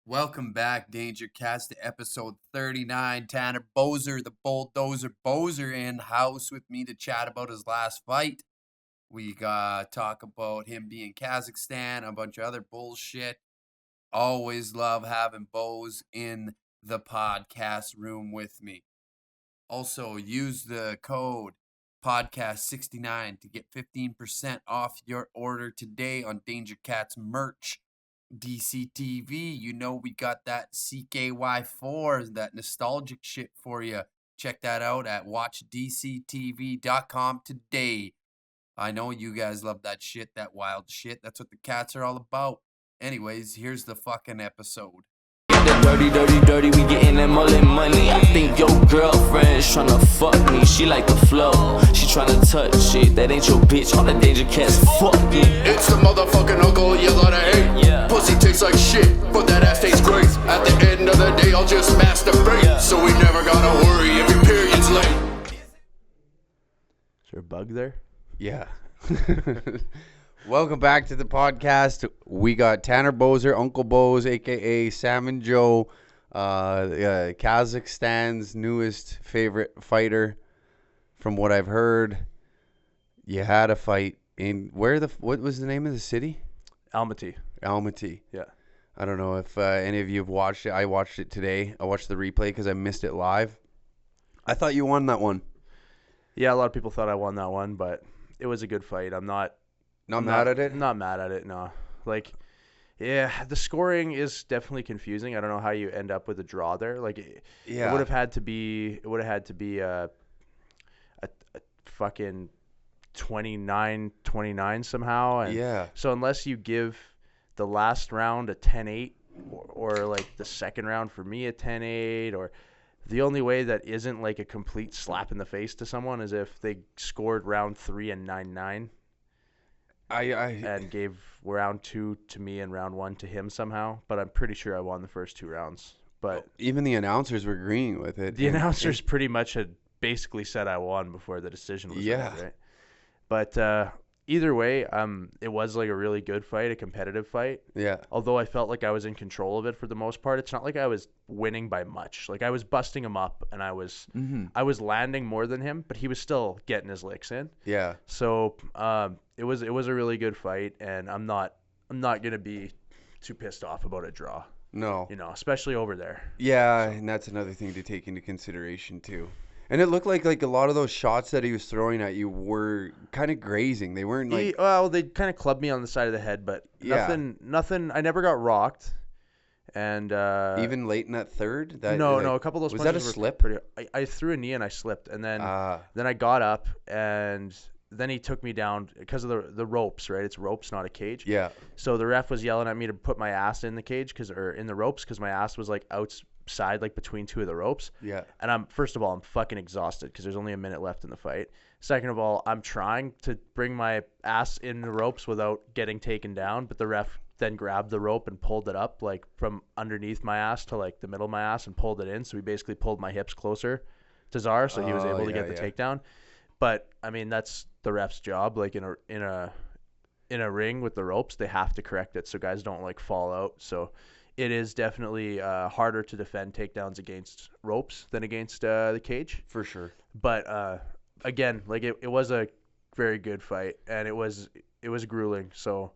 Welcome back, Danger Cast, to episode 39. Tanner Boser, the Bulldozer Boser, in house with me to chat about his last fight. We talk about him being Kazakhstan, a bunch of other bullshit. Always love having Bose in the podcast room with me. Also, use the code podcast69 to get 15% off your order today on Danger Cat's merch. DCTV, you know we got that CKY4, that nostalgic shit for you. Check that out at watchdctv.com today. I know you guys love that shit, that wild shit. That's what the cats are all about. Anyways, here's the fucking episode. Dirty, we getting them all in money. I think your girlfriend's tryna fuck me. She like the flow, she tryna touch it. That ain't your bitch, all the Danger Cats fuck me. It's the motherfucking uncle you love to hate. Yeah. Pussy tastes like shit, but that ass tastes great. At the end of the day, I'll just masturbate. Yeah. So we never gotta worry if your period's late. Is there a bug there? Yeah. Welcome back to the podcast. We got Tanner Boser, Uncle Bose, a.k.a. Sam and Joe, Kazakhstan's newest favorite fighter. From what I've heard, you had a fight in, what was the name of the city? Almaty. Almaty. Yeah. I don't know if any of you have watched it. I watched it today. I watched the replay because I missed it live. I thought you won that one. Yeah, a lot of people thought I won that one, but it was a good fight. I'm not mad at it? Not mad at it, no. Like, yeah, the scoring is definitely confusing. I don't know how you end up with a draw there. Like, it would have had to be a fucking 29-29 somehow. And Yeah. so unless you give the last round a 10-8 or like the second round for me a 10-8, or the only way that isn't like a complete slap in the face to someone is if they scored round 3 and 9-9. And gave round 2 to me and round 1 to him somehow, but I'm pretty sure I won the first 2 rounds. But even the announcers were agreeing with it. the announcers pretty much had basically said I won before the decision was made, right? But either way, it was like a really good fight, a competitive fight. Yeah. Although I felt like I was in control of it for the most part. It's not like I was winning by much. Like I was busting him up and I was landing more than him, but he was still getting his licks in. Yeah. So it was a really good fight, and I'm not gonna be too pissed off about a draw. No. You know, especially over there. Yeah, and that's another thing to take into consideration too. And it looked like a lot of those shots that he was throwing at you were kind of grazing. They weren't like they kind of clubbed me on the side of the head, but nothing. I never got rocked. And even late in that third. No, a couple of those was punches that a were slip? I threw a knee and I slipped, and then I got up, and then he took me down because of the ropes, right? It's ropes, not a cage. Yeah. So the ref was yelling at me to put my ass in the cage or in the ropes because my ass was like outside, like between 2 of the ropes. Yeah. And I'm fucking exhausted because there's only a minute left in the fight. Second of all, I'm trying to bring my ass in the ropes without getting taken down, but the ref then grabbed the rope and pulled it up like from underneath my ass to like the middle of my ass and pulled it in. So he basically pulled my hips closer to Czar, so he was able to get the takedown. But I mean, that's the ref's job. Like in a ring with the ropes, they have to correct it so guys don't like fall out. So it is definitely harder to defend takedowns against ropes than against the cage. For sure. But again, like it was a very good fight, and it was grueling. So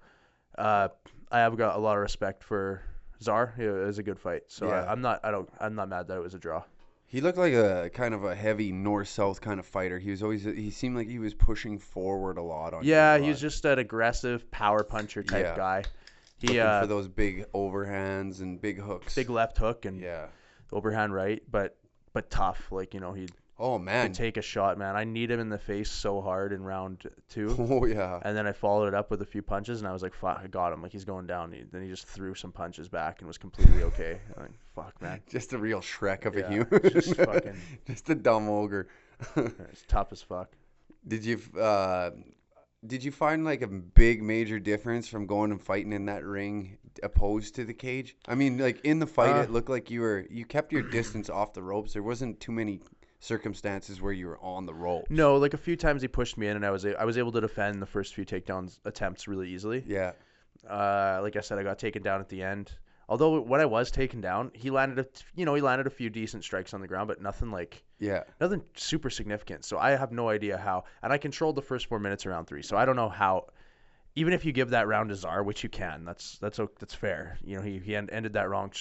I have got a lot of respect for Czar. It was a good fight. So yeah. I'm not mad that it was a draw. He looked like a kind of a heavy north-south kind of fighter. He seemed like he was pushing forward a lot on. Yeah, he was just an aggressive power puncher type guy. He for those big overhands and big hooks. Big left hook and overhand right, but tough. Like, you know, he'd take a shot, man. I need him in the face so hard in round 2. Oh yeah. And then I followed it up with a few punches, and I was like, fuck, I got him. Like, he's going down. Then he just threw some punches back and was completely okay. I'm like, fuck, man. Just a real Shrek of a human. Just fucking. Just a dumb ogre. It's tough as fuck. Did you find like a big major difference from going and fighting in that ring opposed to the cage? I mean, like in the fight, it looked like you kept your distance off the ropes. There wasn't too many circumstances where you were on the ropes. No, like a few times he pushed me in, and I was able to defend the first few takedowns attempts really easily. Yeah. Like I said, I got taken down at the end. Although when I was taken down, he landed a few decent strikes on the ground, but nothing nothing super significant. So I have no idea how. And I controlled the first 4 minutes of round 3, so I don't know how. Even if you give that round to Czar, which you can, that's fair. He ended that round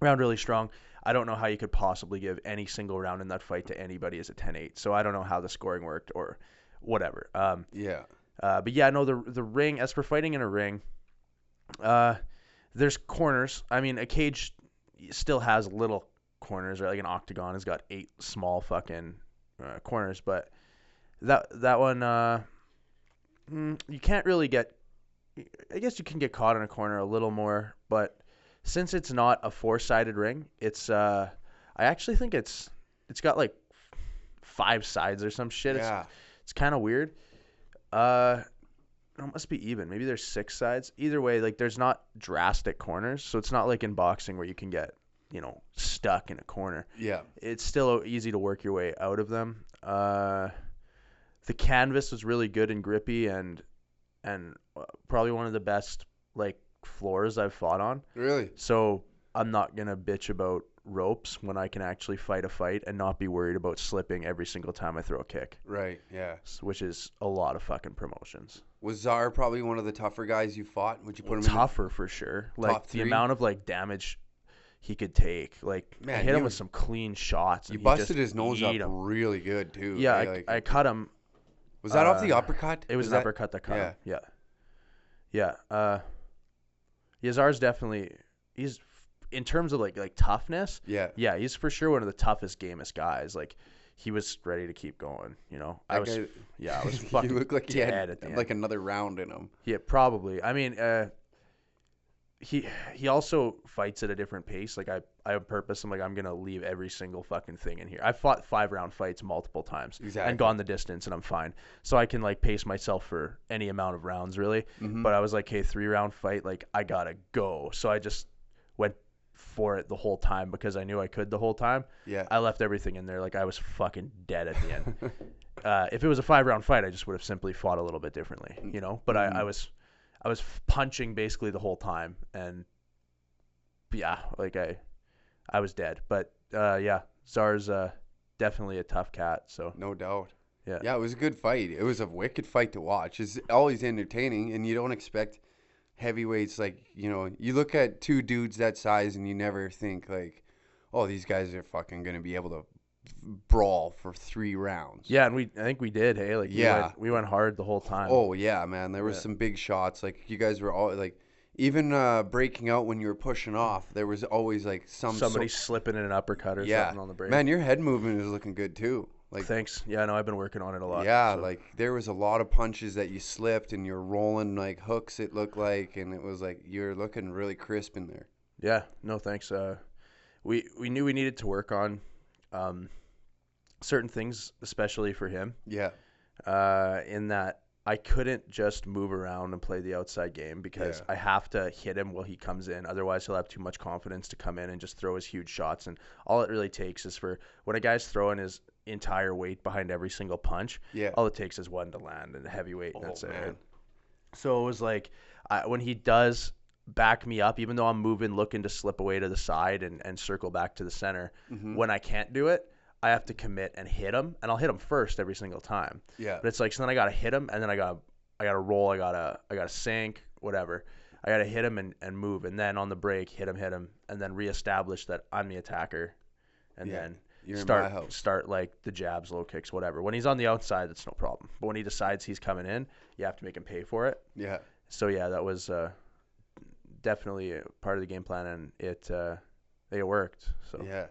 really strong. I don't know how you could possibly give any single round in that fight to anybody as a 10-8. So I don't know how the scoring worked or whatever. But yeah, no, the ring. As for fighting in a ring, there's corners. I mean, a cage still has little corners, right? Like an octagon has got 8 small fucking corners, but that one you can't really get. I guess you can get caught in a corner a little more, but since it's not a 4-sided ring, it's I actually think it's got like 5 sides or some shit. Yeah. It's kind of weird. It must be even. Maybe there's 6 sides. Either way, like there's not drastic corners, so it's not like in boxing where you can get, stuck in a corner. Yeah. It's still easy to work your way out of them. The canvas was really good and grippy and probably one of the best like floors I've fought on. Really? So I'm not gonna bitch about ropes when I can actually fight a fight and not be worried about slipping every single time I throw a kick. Right. Yeah. Which is a lot of fucking promotions. Was Czar probably one of the tougher guys you fought? Would you put him tougher for sure? Like top 3? The amount of like damage he could take. Like Man, I hit him with some clean shots. You And busted his nose up him. really good too. Yeah, I cut him. Was that off the uppercut? It was an uppercut that cut him. Yeah. Czar's definitely he's in terms of like toughness. Yeah, he's for sure one of the toughest, gamest guys. Like he was ready to keep going. I was fucking. You look like he dead had at the end. like another round in him. Yeah, probably. I mean, he also fights at a different pace. Like I on purpose, I'm like I'm gonna leave every single fucking thing in here. I've fought 5-round fights multiple times and gone the distance, and I'm fine. So I can like pace myself for any amount of rounds, really. Mm-hmm. But I was like, hey, 3-round fight, like I gotta go. So I just went for it the whole time because I knew I could the whole time. Yeah. I left everything in there. Like I was fucking dead at the end. If it was a 5-round fight, I just would have simply fought a little bit differently, But I was punching basically the whole time, and yeah, like I was dead. But yeah, Czar's definitely a tough cat. So no doubt. Yeah, it was a good fight. It was a wicked fight to watch. It's always entertaining, and you don't expect heavyweights like you look at 2 dudes that size, and you never think like, oh, these guys are fucking gonna be able to brawl for 3 rounds. Yeah, and I think we did. Hey, like we went hard the whole time. Oh yeah, man, there was some big shots. Like you guys were all like, even breaking out when you were pushing off, there was always like somebody slipping in an uppercut or something on the break. Man, your head movement is looking good too. Like thanks. Yeah, no, I've been working on it a lot. Yeah, so. Like there was a lot of punches that you slipped, and you're rolling like hooks. It looked like, and it was like you're looking really crisp in there. Yeah, no thanks. We knew we needed to work on certain things, especially for him. Yeah. In that I couldn't just move around and play the outside game because I have to hit him while he comes in. Otherwise, he'll have too much confidence to come in and just throw his huge shots. And all it really takes is for when a guy's throwing his entire weight behind every single punch, all it takes is one to land and a heavyweight, and that's it. So it was like when he does back me up, even though I'm moving, looking to slip away to the side and circle back to the center, when I can't do it, I have to commit and hit him, and I'll hit him first every single time. Yeah. But it's like, so then I gotta hit him, and then I gotta roll, I gotta sink, whatever. I gotta hit him and move, and then on the break, hit him, and then reestablish that I'm the attacker, and then start like the jabs, low kicks, whatever. When he's on the outside, that's no problem. But when he decides he's coming in, you have to make him pay for it. Yeah. So yeah, that was definitely a part of the game plan, and it worked. So yeah.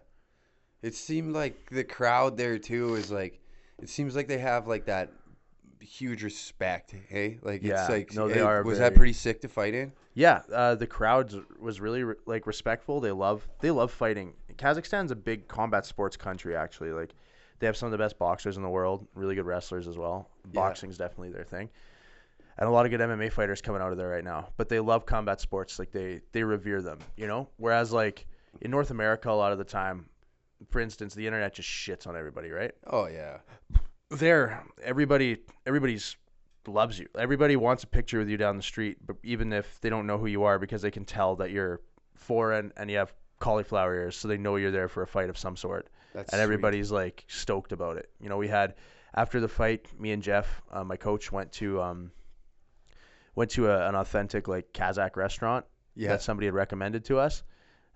It seemed like the crowd there too is like, it seems like they have like that huge respect. Hey, like it's like, no, they are. Was that pretty sick to fight in? Yeah, the crowd was really like respectful. They love fighting. Kazakhstan's a big combat sports country. Actually, like they have some of the best boxers in the world, really good wrestlers as well. Boxing's definitely their thing, and a lot of good MMA fighters coming out of there right now. But they love combat sports. Like they revere them, Whereas like in North America, a lot of the time, for instance, the internet just shits on everybody, right? Oh yeah. Everybody's loves you. Everybody wants a picture with you down the street, but even if they don't know who you are, because they can tell that you're foreign, and you have cauliflower ears, so they know you're there for a fight of some sort. That's and everybody's like stoked about it. You know, we had after the fight, me and Jeff, my coach, went to an authentic like Kazakh restaurant that somebody had recommended to us.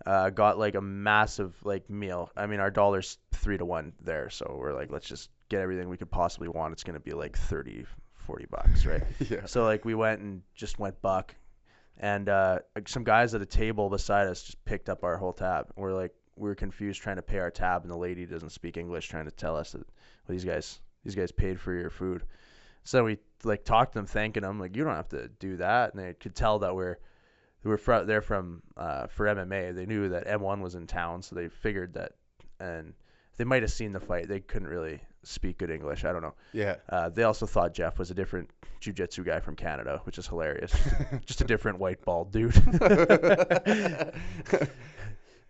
Got like a massive like meal. I mean, our dollar's 3-1 there, so we're like, let's just get everything we could possibly want. It's gonna be like $30-40, right? Yeah. So like we went buck, and some guys at a table beside us just picked up our whole tab. We were confused trying to pay our tab, and the lady doesn't speak English, trying to tell us that, well, these guys paid for your food. So we like talked to them, thanking them, like, you don't have to do that. And they could tell that they're from for MMA. They knew that M1 was in town, so they figured that, and they might have seen the fight. They couldn't really speak good English. I don't know. Yeah. They also thought Jeff was a different jiu-jitsu guy from Canada, which is hilarious. Just a different white bald dude.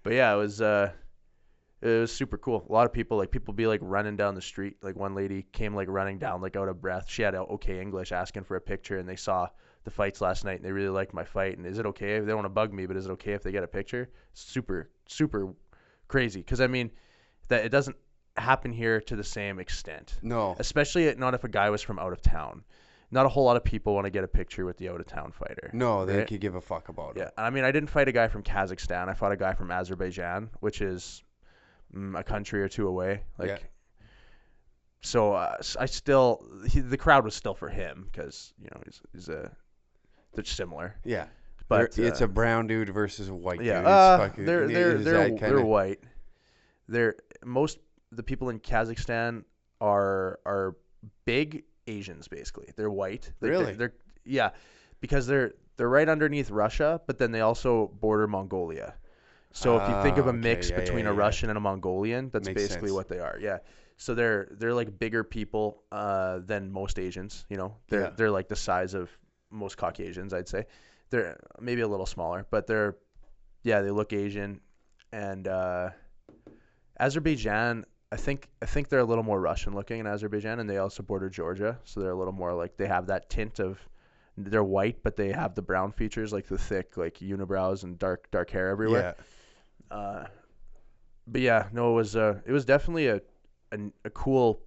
But yeah, it was super cool. A lot of people be like running down the street. Like one lady came like running down, like out of breath. She had okay English, asking for a picture, and they saw the fights last night and they really liked my fight. And is it okay? They don't want to bug me, but is it okay if they get a picture? Super, super crazy. Because I mean, that it doesn't happen here to the same extent. No. Especially not if a guy was from out of town. Not a whole lot of people want to get a picture with the out-of-town fighter. No, they right? could give a fuck about it. Yeah, I mean, I didn't fight a guy from Kazakhstan. I fought a guy from Azerbaijan, which is a country or two away. So the crowd was still for him because, you know, they're similar. Yeah, but it's a brown dude versus a white dude. They're white. Most the people in Kazakhstan are big Asians, basically. They're white. Really? They're because they're right underneath Russia, but then they also border Mongolia. So if you think of a mix between a Russian and a Mongolian, that's Makes basically sense. what they are. Yeah. So they're like bigger people than most Asians. You know, they're like the size of most Caucasians, I'd say. They're maybe a little smaller, but they look Asian. And Azerbaijan, I think they're a little more Russian looking in Azerbaijan, and they also border Georgia, so they're a little more like, they have that tint of, they're white, but they have the brown features, like the thick like unibrows and dark hair everywhere. Yeah. But yeah, no, it was definitely a cool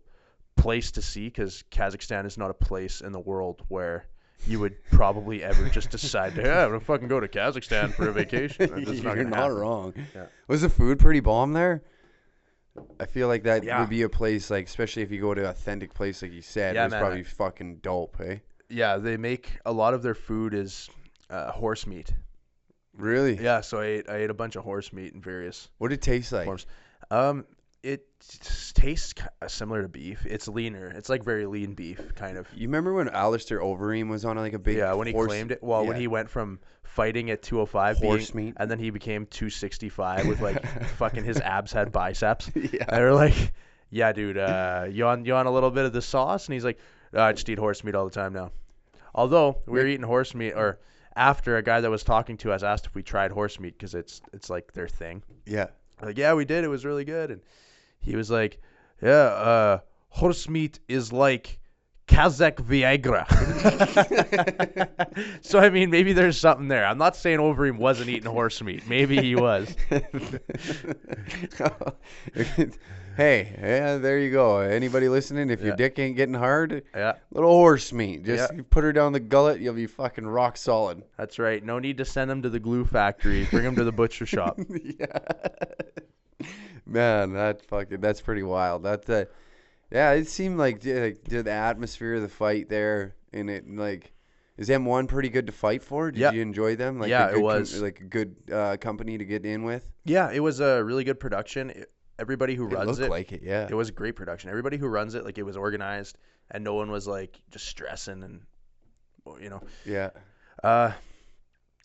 place to see, because Kazakhstan is not a place in the world where you would probably ever just decide to, I'm gonna fucking go to Kazakhstan for a vacation. You're not wrong. Yeah. Was the food pretty bomb there? I feel like that would be a place, like, especially if you go to an authentic place, like you said, it's probably fucking dope, eh? Yeah, they make a lot of their food is horse meat. Really? Yeah, so I ate a bunch of horse meat in various What did it taste like? forms. It tastes similar to beef. It's leaner. It's like very lean beef, kind of. You remember when Alistair Overeem was on like a big when he claimed it. Well, when he went from fighting at 205 horse meat, and then he became 265 with like fucking his abs had biceps. Yeah. And they're like, yeah, dude, you on a little bit of the sauce? And he's like, I just eat horse meat all the time now. Although we were eating horse meat, or after a guy that was talking to us asked if we tried horse meat, because it's like their thing. Yeah. Like, yeah, we did. It was really good. And he was like, yeah, horse meat is like Kazakh Viagra. So, I mean, maybe there's something there. I'm not saying Overeem wasn't eating horse meat. Maybe he was. Hey, yeah, there you go. Anybody listening, if your dick ain't getting hard, little horse meat. Just put her down the gullet, you'll be fucking rock solid. That's right. No need to send him to the glue factory. Bring him to the butcher shop. Yeah. Man, that's pretty wild. It seemed like the atmosphere of the fight there, and it like, is M1 pretty good to fight for? Did you enjoy them? Like, it was like a good company to get in with. Yeah, it was a really good production. Everybody who runs it looked like it. Yeah, it was a great production. Everybody who runs it, like, it was organized, and no one was like just stressing and, you know. Yeah.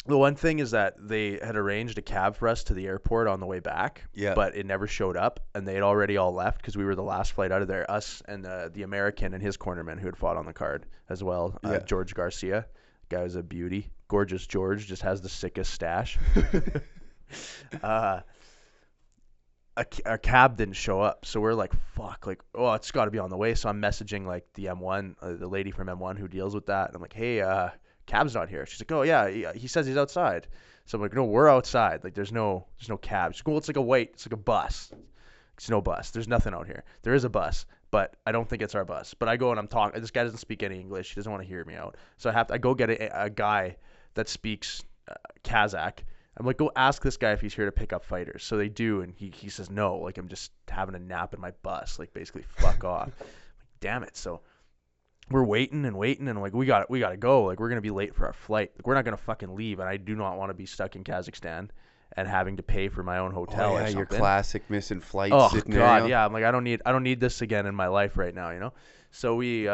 The one thing is that they had arranged a cab for us to the airport on the way back, but it never showed up, and they had already all left because we were the last flight out of there. Us and the American and his cornerman who had fought on the card as well, George Garcia. The guy was a beauty. Gorgeous George, just has the sickest stash. Our cab didn't show up, so we're like, fuck, like, oh, it's got to be on the way. So I'm messaging like the M1, the lady from M1 who deals with that, and I'm like, hey, cab's not here. She's like, oh yeah, he says he's outside. So I'm like, no, we're outside. Like there's no cab. She's like, well, it's like a bus. It's no bus. There's nothing out here. There is a bus, but I don't think it's our bus. But I go and I'm talking. This guy doesn't speak any English. He doesn't want to hear me out. So I go get a guy that speaks Kazakh. I'm like, go ask this guy if he's here to pick up fighters. So they do, and he says no. Like, I'm just having a nap in my bus. Like, basically, fuck off. Like, damn it. So we're waiting and I'm like, we got to go. Like, we're gonna be late for our flight. Like, we're not gonna fucking leave, and I do not want to be stuck in Kazakhstan and having to pay for my own hotel. Oh, or yeah, something. your classic missing flight Oh scenario. God, yeah. I'm like, I don't need this again in my life right now, you know. So we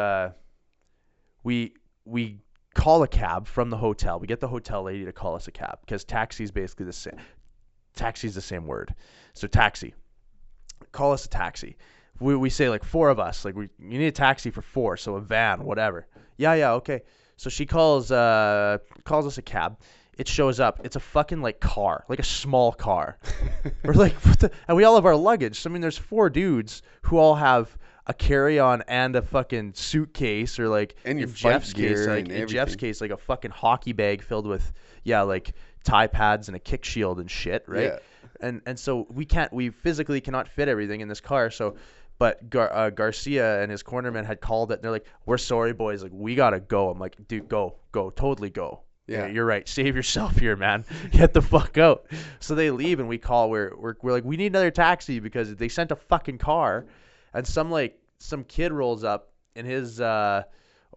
call a cab from the hotel. We get the hotel lady to call us a cab because taxi is basically the same. Taxi's the same word. So taxi. Call us a taxi. We say like 4 of us. Like you need a taxi for 4, so a van, whatever. Yeah, okay. So she calls us a cab. It shows up. It's a fucking like car, like a small car. We're like, what the? And we all have our luggage. So, I mean, there's 4 dudes who all have a carry-on and a fucking suitcase, or like and in Jeff's case, like a fucking hockey bag filled with like tie pads and a kick shield and shit, right? Yeah. And so we physically cannot fit everything in this car. So, but Garcia and his cornerman had called it. And they're like, we're sorry, boys. Like, we gotta go. I'm like, dude, go, totally go. Yeah, you're right. Save yourself here, man. Get the fuck out. So they leave, and we call. We're like, we need another taxi because they sent a fucking car, and some kid rolls up in his what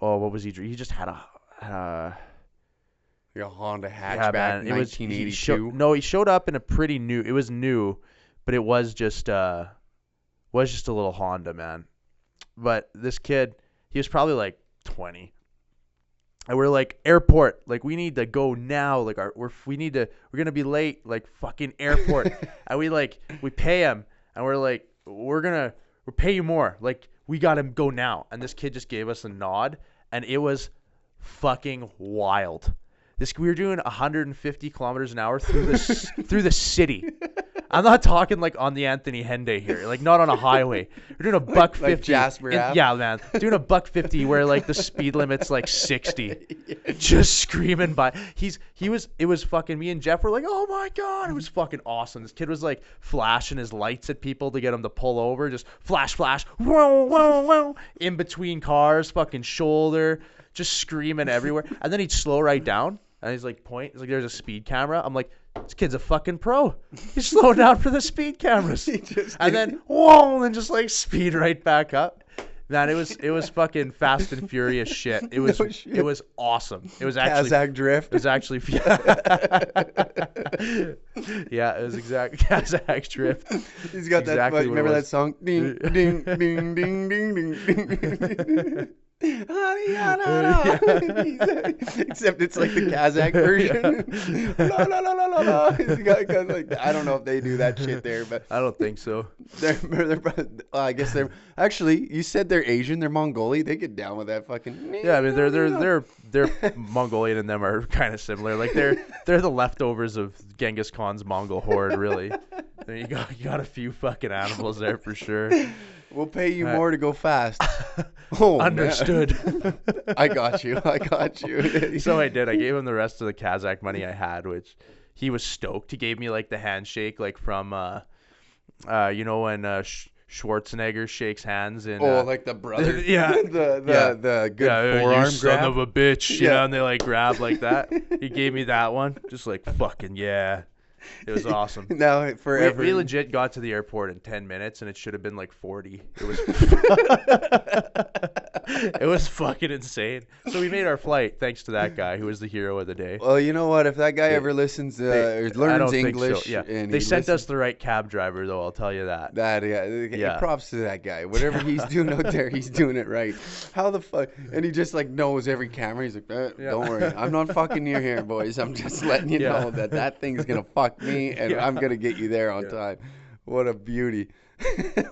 was he? He just had a Honda hatchback, 1982. He showed up in a pretty new. It was new, but it was just a little Honda, man. But this kid, he was probably like 20. And we're like, airport, like we need to go now. Like we're gonna be late. Like fucking airport. And we pay him, and we're like, we'll pay you more. Like we gotta go now. And this kid just gave us a nod, and it was fucking wild. We were doing 150 kilometers an hour through the city. I'm not talking like on the Anthony Henday here, like not on a highway. We're doing a buck 50. Like Jasper Ave? Yeah, man. Doing a buck 50 where like the speed limit's like 60. Just screaming by. It was fucking, me and Jeff were like, oh my God. It was fucking awesome. This kid was like flashing his lights at people to get them to pull over. Just flash, whoa, whoa, whoa. In between cars, fucking shoulder, just screaming everywhere. And then he'd slow right down. And he's like, he's like, there's a speed camera. I'm like, this kid's a fucking pro. He's slowing down for the speed cameras. And then, whoa, and just like speed right back up. Man, it was fucking Fast and Furious shit. It was awesome. It was actually Kazakh drift. It was actually yeah, it was exactly Kazakh drift. He's got exactly that. Remember that song? Ding ding ding ding ding ding. Except it's like the Kazakh version. La, la, la, la, la, la. Like, I don't know if they do that shit there, but I don't think so. I guess they're actually. You said they're Asian. They're Mongolian. They get down with that fucking. Yeah, I mean they're Mongolian and them are kind of similar. Like they're the leftovers of Genghis Khan's Mongol horde, really. You got a few fucking animals there for sure. We'll pay you more to go fast. Oh, understood. I got you. So I did. I gave him the rest of the Kazakh money I had, which he was stoked. He gave me like the handshake, like from, you know, when Schwarzenegger shakes hands in. Like the brother. Yeah. the good forearm you grab. Son of a bitch. You know, and they like grab like that. He gave me that one. Just like fucking yeah. It was awesome. Now we legit got to the airport in 10 minutes, and it should have been like 40. It was it was fucking insane. So we made our flight thanks to that guy who was the hero of the day. Well, you know what? If that guy ever listens or learns English, so. Yeah. They sent us the right cab driver, though. I'll tell you that. Yeah. Props to that guy. Whatever he's doing out there, he's doing it right. How the fuck? And he just like knows every camera. He's like, don't worry, I'm not fucking near here, boys. I'm just letting you know that thing's gonna fuck me, and I'm gonna get you there on time. What a beauty.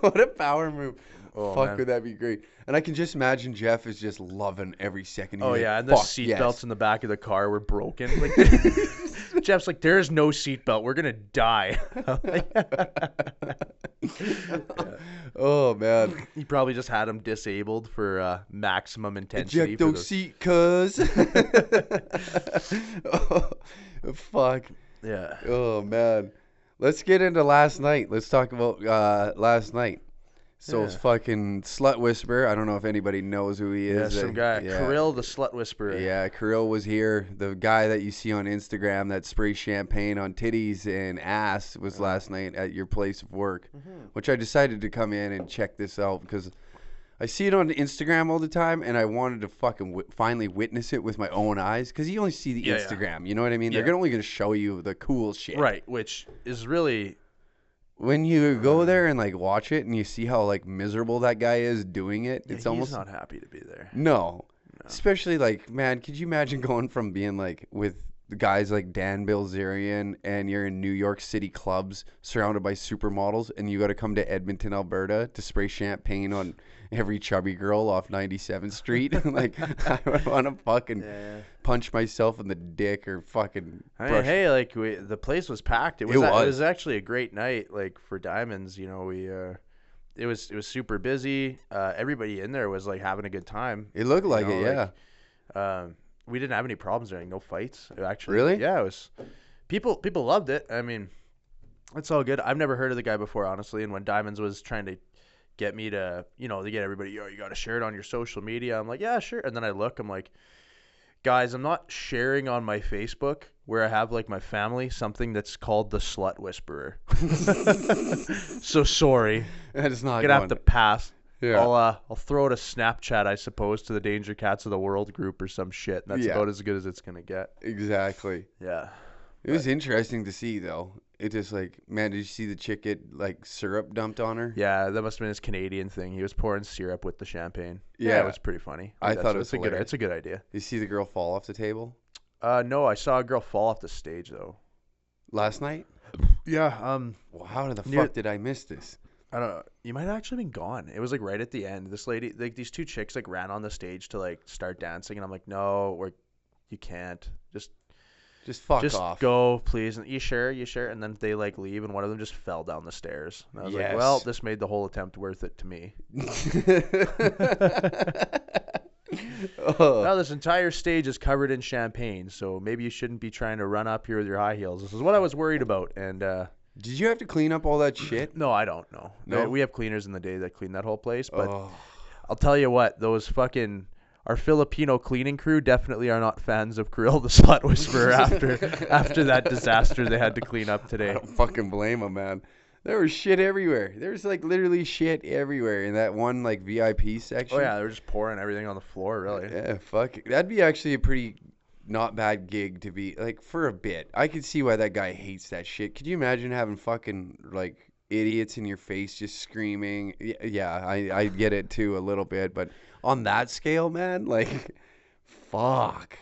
What a power move. Fuck, would that be great? And I can just imagine Jeff is just loving every second. And the seat belts in the back of the car were broken. Like, Jeff's like, there's no seat belt. We're gonna die. Oh man. He probably just had him disabled for maximum intensity. Ejecto seat, cuz. Oh, fuck. Yeah. Oh man. Let's get into last night. Let's talk about last night. So it's fucking Slut Whisperer. I don't know if anybody knows who he is. Some guy, Yeah. Kirill the Slut Whisperer. Yeah, Kirill was here. The guy that you see on Instagram that sprays champagne on titties and ass was last night at your place of work, which I decided to come in and check this out because I see it on Instagram all the time, and I wanted to fucking finally witness it with my own eyes because you only see the Instagram. You know what I mean? Yeah. They're only going to show you the cool shit. Right, which is really... When you go there and like watch it and you see how like miserable that guy is doing it, it's almost he's not happy to be there. no. Especially like, man, could you imagine going from being like with guys like Dan Bilzerian and you're in New York City clubs surrounded by supermodels and you got to come to Edmonton, Alberta to spray champagne on every chubby girl off 97th Street? Like, I would want to fucking punch myself in the dick or fucking brush. Hey, like the place was packed. It was actually a great night. Like for Diamonds, you know, it was super busy. Everybody in there was like having a good time. It looked like it, yeah. We didn't have any problems during, no fights. Actually, really? Yeah, it was. People loved it. I mean, it's all good. I've never heard of the guy before, honestly. And when Diamonds was trying to get me to, you know, to get everybody, you got to share it on your social media. I'm like, yeah, sure. And then I look, I'm like, guys, I'm not sharing on my Facebook where I have like my family something that's called the Slut Whisperer. So sorry. That is not gonna have to pass. Yeah. I'll throw it a Snapchat, I suppose, to the Danger Cats of the World group or some shit. That's about as good as it's gonna get. Exactly. Yeah. It was interesting to see though. It just like, man, did you see the chick get like syrup dumped on her? Yeah, that must have been his Canadian thing. He was pouring syrup with the champagne. Yeah, it was pretty funny. I thought it was it's a good idea. Did you see the girl fall off the table? No, I saw a girl fall off the stage though. Last night? Yeah. Well, how the fuck did I miss this? I don't know. You might have actually been gone. It was like right at the end. This lady, like these two chicks, like ran on the stage to like start dancing, and I'm like, no, you can't. Just fuck just off. Go, please. And you sure? And then they like leave, and one of them just fell down the stairs. And I was like, well, this made the whole attempt worth it to me. Now this entire stage is covered in champagne, so maybe you shouldn't be trying to run up here with your high heels. This is what I was worried about. And did you have to clean up all that shit? No, I don't know. No? We have cleaners in the day that clean that whole place, but I'll tell you what, our Filipino cleaning crew definitely are not fans of Kirill the Slut Whisperer after that disaster they had to clean up today. I don't fucking blame them, man. There was shit everywhere. There was like literally shit everywhere in that one like VIP section. Oh yeah, they were just pouring everything on the floor, really. Yeah, fuck. That'd be actually a pretty not bad gig to be like for a bit. I could see why that guy hates that shit. Could you imagine having fucking like idiots in your face just screaming? Yeah, I get it too a little bit, but on that scale, man, like fuck.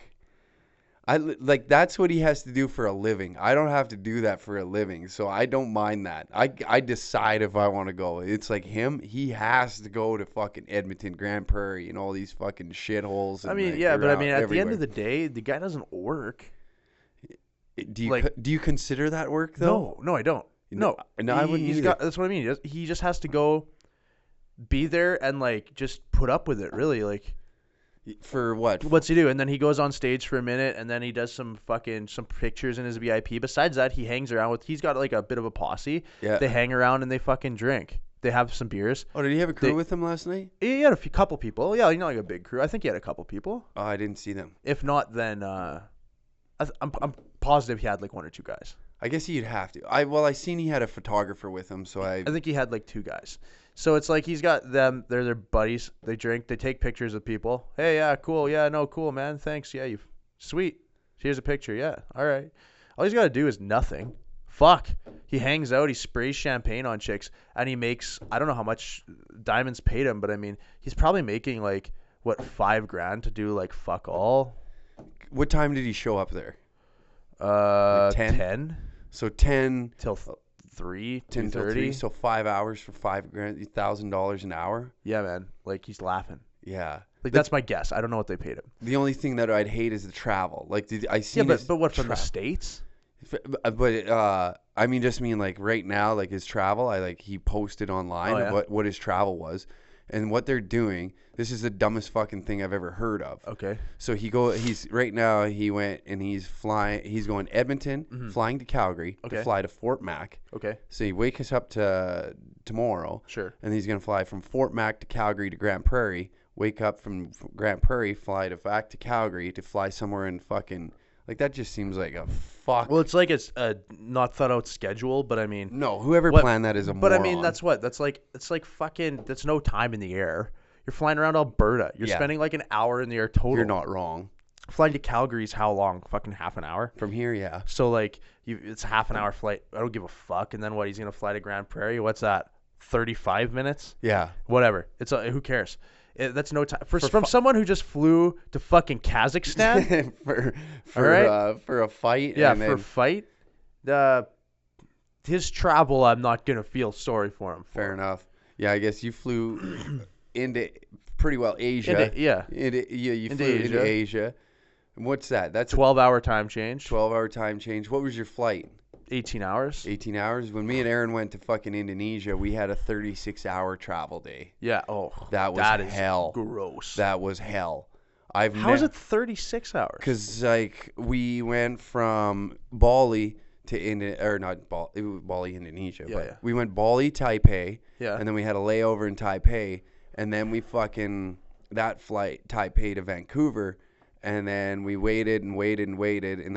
That's what he has to do for a living. I don't have to do that for a living, so I don't mind that. I decide if I want to go. It's like him. He has to go to fucking Edmonton, Grand Prairie, and all these fucking shitholes. I mean, yeah, but I mean, at the end of the day, the guy doesn't work. Do you consider that work though? No, I don't. No, I wouldn't either. That's what I mean. He just has to go, be there, and like just put up with it. Really, like. For what? What's he do? And then he goes on stage for a minute, and then he does some pictures in his VIP. Besides that, he hangs around with. He's got like a bit of a posse. Yeah. They hang around and they fucking drink. They have some beers. Oh, did he have a crew with him last night? He had couple people. Yeah, not like a big crew. I think he had a couple people. Oh, I didn't see them. If not, then I'm positive he had like one or two guys. I guess he'd have to. I seen he had a photographer with him, so I think he had like two guys. So it's like he's got them. They're their buddies. They drink. They take pictures of people. Hey, yeah, cool. Yeah, no, cool, man. Thanks. Yeah, you sweet. Here's a picture. Yeah, all right. All he's got to do is nothing. Fuck. He hangs out. He sprays champagne on chicks, and he makes. I don't know how much Diamonds paid him, but I mean, he's probably making like what $5,000 to do like fuck all. What time did he show up there? 10. So 10 till 3, 10:30. So 5 hours for $5,000, $1,000 an hour. Yeah, man. Like he's laughing. Yeah. Like that's my guess. I don't know what they paid him. The only thing that I'd hate is the travel. Like, did I see? Yeah, but what from the States? But I I mean, just mean like right now, like his travel. He posted online what his travel was, and what they're doing. This is the dumbest fucking thing I've ever heard of. Okay. So he's right now. He went and he's flying. He's going Edmonton, flying to Calgary to fly to Fort Mac. Okay. So he wakes up to tomorrow. Sure. And he's gonna fly from Fort Mac to Calgary to Grand Prairie. Wake up from Grand Prairie, fly back to Calgary to fly somewhere in fucking. Like, that just seems like a fuck. Well, it's like it's a not thought out schedule, but I mean. No, whoever planned that is a moron. But I mean, that's like fucking. That's no time in the air. You're flying around Alberta. You're spending like an hour in the air total. You're not wrong. Flying to Calgary is how long? Fucking half an hour. From here, yeah. So like, it's a half an hour flight. I don't give a fuck. And then what? He's gonna fly to Grand Prairie. What's that? 35 minutes? Yeah. Whatever. It's who cares? That's no time from someone who just flew to fucking Kazakhstan for a fight. Yeah, for a fight. His travel, I'm not gonna feel sorry for him. Fair enough. Yeah, I guess you flew into pretty well Asia. You flew into Asia. And what's that? That's 12-hour time change. 12-hour time change. What was your flight? 18 hours. 18 hours. When me and Aaron went to fucking Indonesia, we had a 36-hour travel day. Yeah. Oh, that was hell. Gross. That was hell. How is it 36 hours? Because like we went from Bali to Bali, Indonesia. Yeah, but we went Bali, Taipei. Yeah. And then we had a layover in Taipei, and then we that flight Taipei to Vancouver. And then we waited, and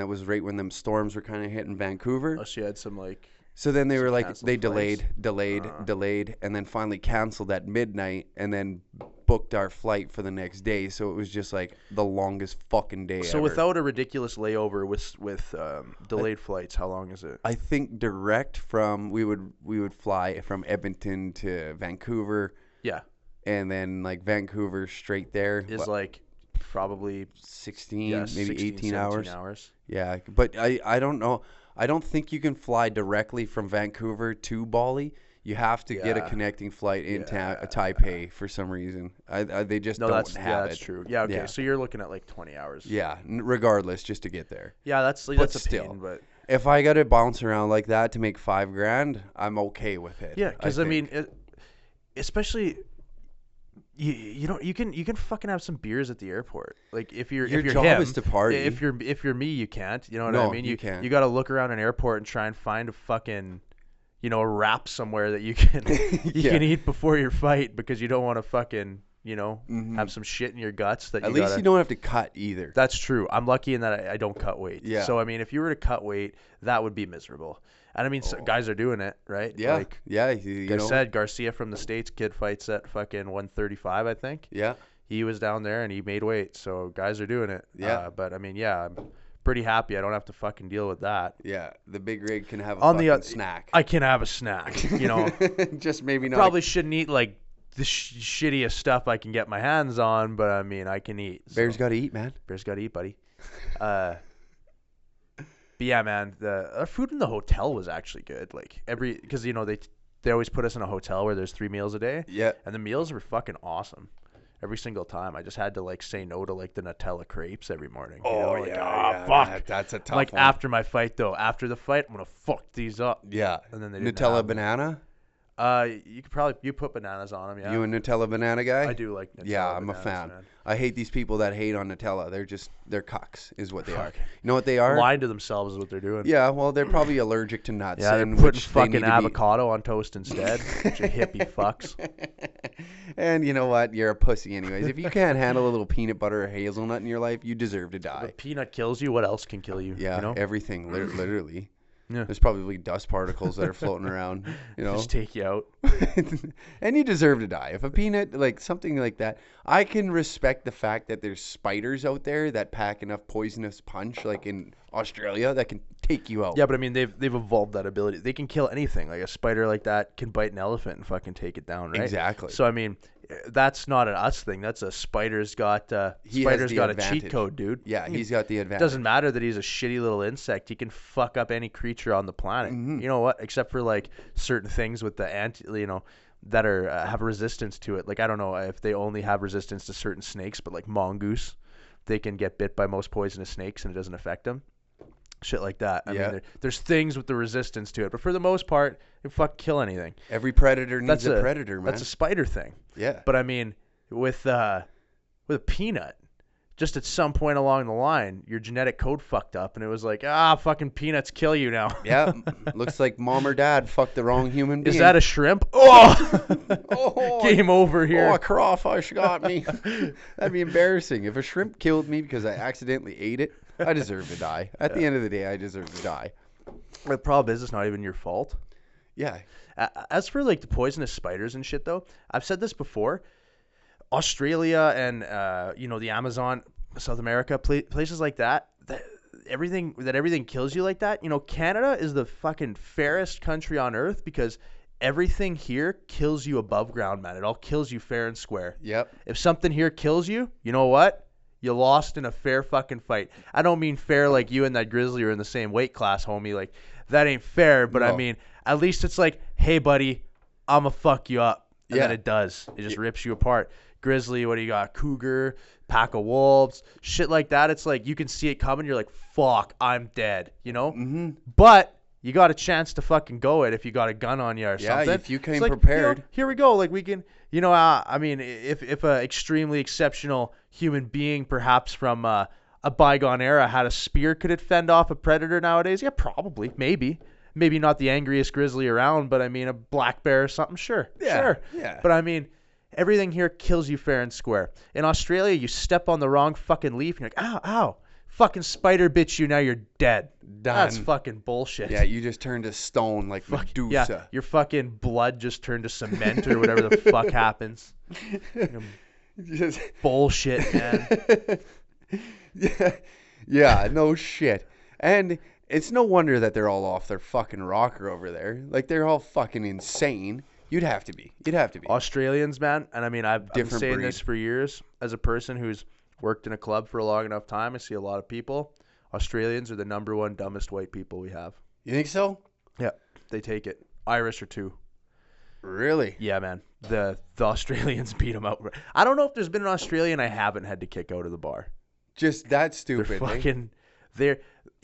that was right when them storms were kind of hitting Vancouver. Oh, she had some like. So then they were like, they flights. delayed, and then finally canceled at midnight, and then booked our flight for the next day. So it was just like the longest fucking day So ever. without a ridiculous layover with delayed flights, how long is it? I think direct from we would fly from Edmonton to Vancouver. Yeah. And then like Vancouver straight there is like. Probably 16, maybe 16, 18 hours. hours. Yeah, but I don't know. I don't think you can fly directly from Vancouver to Bali. You have to get a connecting flight in Taipei for some reason. They just don't have it. That's true. Yeah, okay. So you're looking at like 20 hours. Yeah, regardless, just to get there. Yeah, that's a pain, but if I got to bounce around like that to make $5,000, I'm okay with it. Yeah, because I mean, especially. You can fucking have some beers at the airport. Like if you're job him, is to party. If you're me, you can't. You know what I mean? You can't. You got to look around an airport and try and find a fucking, a wrap somewhere that you can can eat before your fight, because you don't want to fucking have some shit in your guts that at least you don't have to cut either. That's true. I'm lucky in that I don't cut weight. Yeah. So I mean, if you were to cut weight, that would be miserable. And I mean, guys are doing it, right? Yeah. Like, I said, Garcia from the States, kid fights at fucking 135, I think. Yeah. He was down there and he made weight. So guys are doing it. Yeah. But I mean, I'm pretty happy I don't have to fucking deal with that. Yeah. The big rig can have a snack. I can have a snack, Just maybe not. Probably shouldn't eat like the shittiest stuff I can get my hands on, but I mean, I can eat. Bears got to eat, man. Bears got to eat, buddy. But yeah, man, the food in the hotel was actually good. Like because they always put us in a hotel where there's 3 meals a day. Yeah. And the meals were fucking awesome. Every single time. I just had to like say no to like the Nutella crepes every morning. Fuck. That's a tough like one. after my fight though. After the fight, I'm gonna fuck these up. Yeah. And then they didn't Nutella have banana? You could probably put bananas on them. Yeah. You a Nutella banana guy? I do like Nutella. Yeah, I'm a fan. Man. I hate these people that hate on Nutella. They're cucks, is what they are. You know what they are? Lying to themselves is what they're doing. Yeah, well, they're probably allergic to nuts. Yeah, they're putting fucking avocado on toast instead. Bunch of hippie fucks. And you know what? You're a pussy anyways. If you can't handle a little peanut butter or hazelnut in your life, you deserve to die. If peanut kills you, what else can kill you? Yeah, everything, literally. Yeah. There's probably dust particles that are floating around, Just take you out. And you deserve to die. If a peanut, like something like that, I can respect the fact that there's spiders out there that pack enough poisonous punch, like in Australia, that can take you out. Yeah, but I mean, they've evolved that ability. They can kill anything. Like a spider like that can bite an elephant and fucking take it down, right? Exactly. So I mean, that's not an us thing. That's a spider's got a cheat code, dude. Yeah, he's got the advantage. Doesn't matter that he's a shitty little insect. He can fuck up any creature on the planet. Mm-hmm. You know what? Except for like certain things with the that are have resistance to it. Like I don't know if they only have resistance to certain snakes, but like mongoose, they can get bit by most poisonous snakes and it doesn't affect them. shit like that. I Yeah. mean, there's things with the resistance to it, but for the most part, it fuck kill anything. Every predator needs a predator, man. That's a spider thing. Yeah. But I mean, with a peanut, just at some point along the line, your genetic code fucked up, and it was like, fucking peanuts kill you now. Yeah. Looks like mom or dad fucked the wrong human being. Is that a shrimp? Oh, Oh, game over here. Oh, a crawfish got me. That'd be embarrassing. If a shrimp killed me because I accidentally ate it, I deserve to die. At the end of the day, I deserve to die. The problem is, it's not even your fault. Yeah. As for like the poisonous spiders and shit, though, I've said this before. Australia and the Amazon, South America, places like that, everything kills you like that. Canada is the fucking fairest country on earth because everything here kills you above ground, man. It all kills you fair and square. Yep. If something here kills you, you know what? You lost in a fair fucking fight. I don't mean fair like you and that grizzly are in the same weight class, homie. Like, that ain't fair. But I mean, at least it's like, hey, buddy, I'ma fuck you up. And then it does. It just rips you apart. Grizzly, what do you got? Cougar, pack of wolves, shit like that. It's like you can see it coming. You're like, fuck, I'm dead, Mm-hmm. But you got a chance to fucking go it if you got a gun on you or something. Yeah, if you came like, prepared. Here we go. Like, we can, I mean, if a extremely exceptional human being, perhaps from a bygone era, had a spear, could it fend off a predator nowadays? Yeah, probably. Maybe not the angriest grizzly around, but I mean, a black bear or something, sure. Yeah. But I mean, everything here kills you fair and square. In Australia, you step on the wrong fucking leaf and you're like, ow. Fucking spider bit you, now you're dead. Done. That's fucking bullshit. Yeah, you just turned to stone like Medusa. Yeah, your fucking blood just turned to cement or whatever the fuck happens. Just bullshit, man. Yeah, no shit. And it's no wonder that they're all off their fucking rocker over there. Like, they're all fucking insane. You'd have to be. Australians, man, and I mean, I've been saying breed. this for years as a person who's worked in a club for a long enough time. I see a lot of people. Australians are the number one dumbest white people we have. You think so? Yeah, they take it. Irish are too. Really? Yeah, man. The Australians beat them out. I don't know if there's been an Australian I haven't had to kick out of the bar. Just that stupid.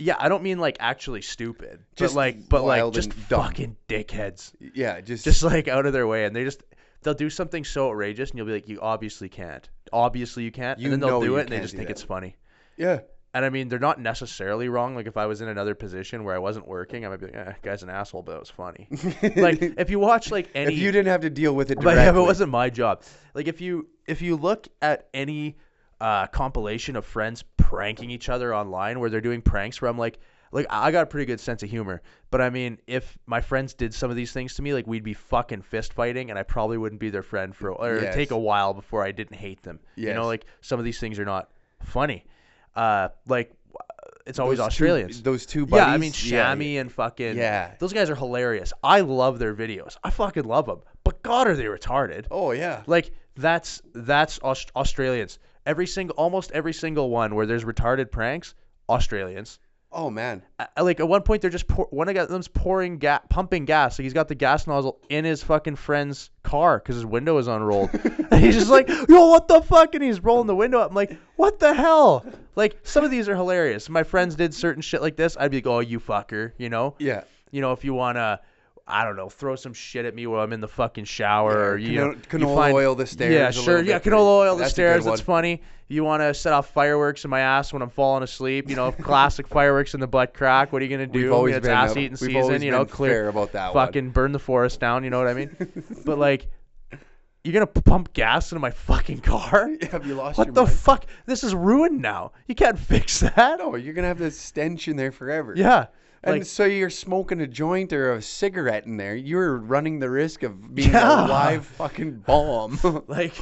Yeah, I don't mean like actually stupid, Just but wild just and dumb. fucking dickheads. Yeah, just like out of their way, and they'll do something so outrageous, and you'll be like, you obviously can't. Obviously you can't. And then they'll do it, and they just think it's funny. Yeah. And I mean, they're not necessarily wrong. Like, if I was in another position where I wasn't working, I might be like, guy's an asshole, but it was funny. Like, if you watch like any, if you didn't have to deal with it but directly, if it wasn't my job. Like, if you look at any compilation of friends pranking each other online, where they're doing pranks, where I'm like I got a pretty good sense of humor, but I mean, if my friends did some of these things to me, like, we'd be fucking fist fighting, and I probably wouldn't be their friend it'd take a while before I didn't hate them. Yes. Like, some of these things are not funny. Like, it's always Those Australians. Those two buddies. Yeah, I mean, Shammy and fucking. Yeah. Those guys are hilarious. I love their videos. I fucking love them. But God, are they retarded? Oh yeah. Like, that's Australians. Almost every single one where there's retarded pranks, Australians. Oh man. Like, at one point they're just one of them's pumping gas. Like, he's got the gas nozzle in his fucking friend's car because his window is unrolled. And he's just like, yo, what the fuck? And he's rolling the window up. I'm like, what the hell? Like, some of these are hilarious. If my friends did certain shit like this, I'd be like, oh, you fucker, Yeah. If you want to, I don't know, throw some shit at me while I'm in the fucking shower. Yeah, Or, canola oil the stairs. Yeah, a sure. little Yeah, bit. canola oil the That's a stairs. good That's one. funny. You want to set off fireworks in my ass when I'm falling asleep. Classic fireworks in the butt crack. What are you going to do? We've always It's been ass eating we've season. always been Clear fair about that one. fucking burn the forest down. You know what I mean? But, like, you're going to pump gas into my fucking car? Have you lost What your the mind? fuck? This is ruined now. You can't fix that. No, you're gonna have this stench in there forever. Yeah. And Like, so you're smoking a joint or a cigarette in there. You're running the risk of being Yeah. a live fucking bomb. like,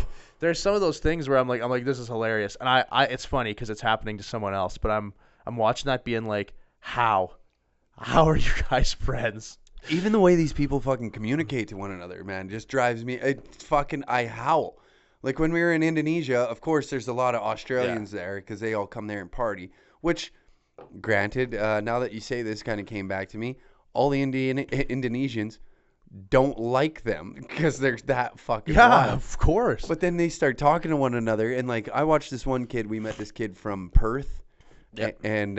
there's some of those things where I'm like, this is hilarious, and I it's funny because it's happening to someone else, but I'm watching that being like, how are you guys friends? Even the way these people fucking communicate to one another, man, just drives me. I howl. Like, when we were in Indonesia, of course, there's a lot of Australians there because they all come there and party. Which, granted, now that you say this, kind of came back to me. All the Indonesians don't like them because they're that fucking wild. Of course. But then they start talking to one another, and like, I watched this one kid. We met this kid from Perth, Yep. and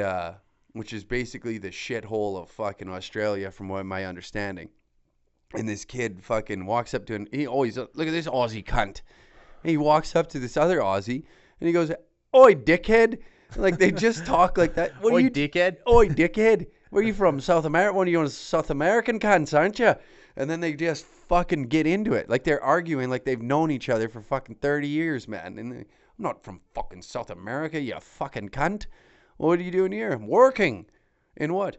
which is basically the shithole of fucking Australia, from what my understanding. And this kid fucking walks up to him. He always, look at this Aussie cunt. And he walks up to this other Aussie, and he goes, "Oi, dickhead!" Like they just talk like that. What Oi, are you, dickhead. Oi, dickhead! Where are you from? South America? One of you South American cunts, aren't you? And then they just fucking get into it, like they're arguing, like they've known each other for fucking 30 years, man. And I'm not from fucking South America, you fucking cunt. What are you doing here? I'm working. In what?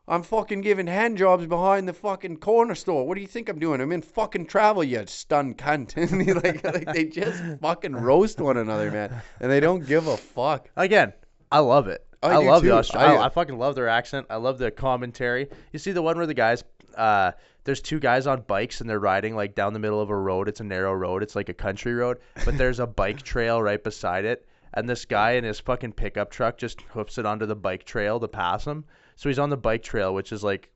I'm fucking giving hand jobs behind the fucking corner store. What do you think I'm doing? I'm in fucking travel, you stunned cunt. And like they just fucking roast one another, man. And they don't give a fuck. Again, I love it. I do love too. the Australian. I fucking love their accent. I love the commentary. You see the one where the guys, there's two guys on bikes and they're riding like down the middle of a road. It's a narrow road. It's like a country road, but there's a bike trail right beside it. And this guy in his fucking pickup truck just hoofs it onto the bike trail to pass him. So he's on the bike trail, which is like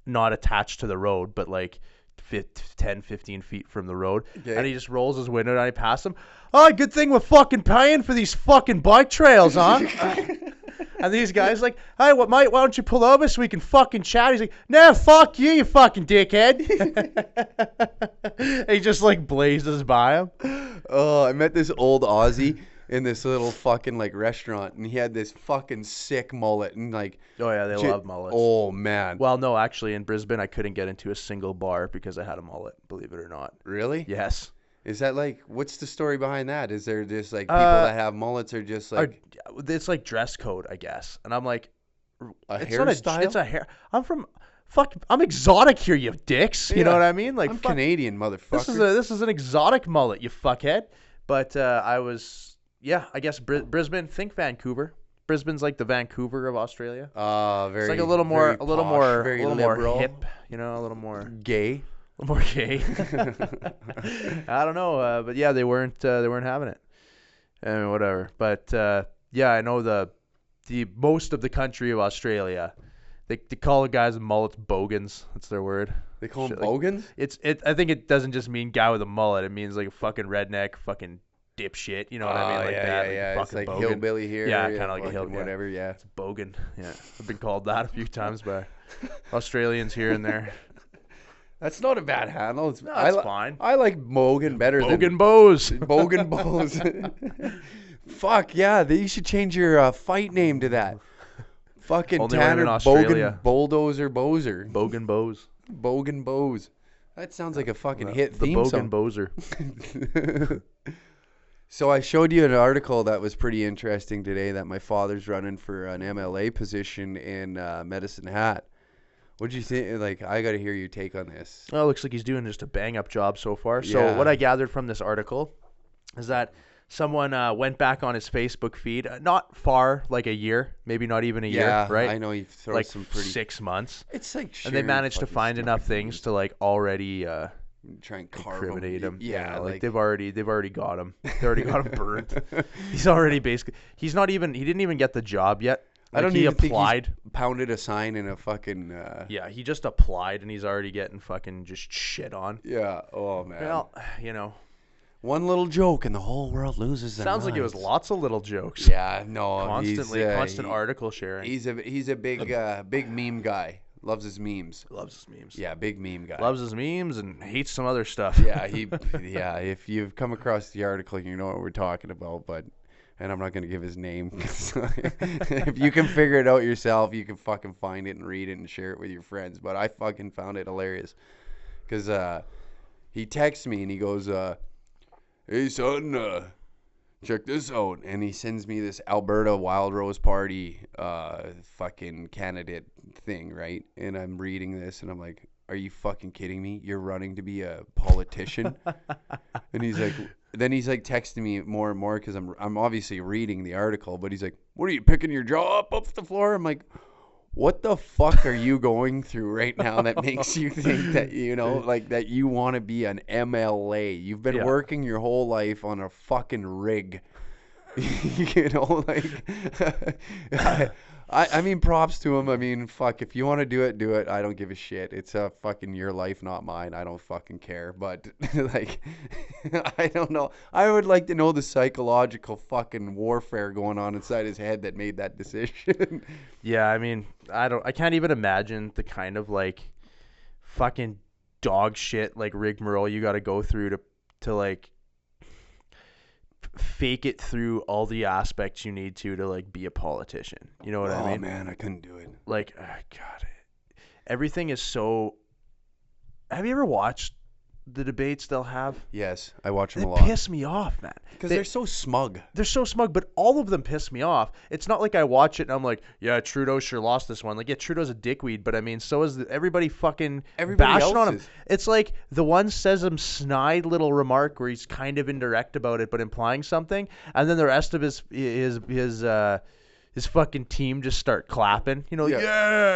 not attached to the road, but like 10, 15 feet from the road. Okay. And he just rolls his window down. He passes him. Oh, good thing we're fucking paying for these fucking bike trails, huh? And these guys like, hey, why don't you pull over so we can fucking chat? He's like, no, fuck you, you fucking dickhead. He just like blazes by him. Oh, I met this old Aussie in this little fucking like restaurant, and he had this fucking sick mullet, and like, oh yeah, they love mullets. Oh man. Well, no, actually in Brisbane I couldn't get into a single bar because I had a mullet, believe it or not. Really? Yes. Is that like, what's the story behind that? Is there just like people that have mullets are just like, it's like dress code, I guess. And I'm like, it's hairstyle? It's a hair. I'm exotic here, you dicks. You know what I mean? Like, I'm Canadian, motherfucker. This is an exotic mullet, you fuckhead. But I was, I guess Brisbane. Think Vancouver. Brisbane's like the Vancouver of Australia. Very. It's like a little more liberal. hip. You know, a little more gay. A little more gay. I don't know, but yeah, they weren't having it. And whatever. But I know the most of the country of Australia, they call the guys with mullets bogans. That's their word. They call them bogans? Like, I think it doesn't just mean guy with a mullet. It means like a fucking redneck, fucking dipshit. You know what I mean? Like that. Yeah. It's like bogan. Hillbilly here. Yeah, kind of like a hillbilly. Whatever. Yeah. It's a bogan. Yeah, I've been called that a few times by Australians here and there. That's not a bad handle. It's fine. I like Bogan better than Bogan Bose. Bogan Bose. Fuck yeah! You should change your fight name to that. Fucking only Tanner Bogan Bulldozer Boser. Bogan Bose. Bogan Bose. That sounds like a fucking hit the theme Bogan song. Boser. So I showed you an article that was pretty interesting today that my father's running for an MLA position in Medicine Hat. What do you think? Like, I got to hear your take on this. Well, it looks like he's doing just a bang-up job so far. So what I gathered from this article is that someone went back on his Facebook feed, not far, like a year, maybe not even a year, right? I know he throws like some pretty 6 months. It's like, and they managed to find enough things to like already try and incriminate him. Yeah, like they've already got him. They already got him burnt. He's already basically. He didn't even get the job yet. Like, I don't he even applied. Think he's pounded a sign in a fucking. Yeah, he just applied and he's already getting fucking just shit on. Yeah. Oh man. Well, you know. One little joke and the whole world loses their Sounds minds. like it was lots of little jokes. Yeah. No. Constant article sharing. He's a big meme guy. Loves his memes. Yeah, big meme guy. Loves his memes and hates some other stuff. Yeah, if you've come across the article, you know what we're talking about, and I'm not going to give his name. If you can figure it out yourself, you can fucking find it and read it and share it with your friends. But I fucking found it hilarious because he texts me and he goes, "Hey son, check this out," and he sends me this Alberta Wild Rose Party fucking candidate thing, right? And I'm reading this and I'm like, are you fucking kidding me? You're running to be a politician? And he's like texting me more and more because I'm obviously reading the article, but he's like, what are you picking your jaw up off the floor? I'm like, what the fuck are you going through right now that makes you think that, you know, like that you want to be an MLA? You've been working your whole life on a fucking rig. You know, like I mean, props to him. I mean, fuck, if you want to do it, do it. I don't give a shit. It's a fucking your life, not mine. I don't fucking care. But like, I don't know. I would like to know the psychological fucking warfare going on inside his head that made that decision. Yeah, I mean, I can't even imagine the kind of like fucking dog shit like rigmarole you got to go through to like fake it through all the aspects you need to like be a politician. You know what I mean? Oh man, I couldn't do it. Like, God, everything is so. Have you ever watched the debates they'll have? Yes, I watch them They a lot. piss me off, man. Because they're so smug. They're so smug, but all of them piss me off. It's not like I watch it and I'm like, yeah, Trudeau sure lost this one. Like, yeah, Trudeau's a dickweed, but I mean, so is everybody fucking bashing on him. It's like the one says some snide little remark where he's kind of indirect about it, but implying something, and then the rest of his fucking team just start clapping. You know, yeah.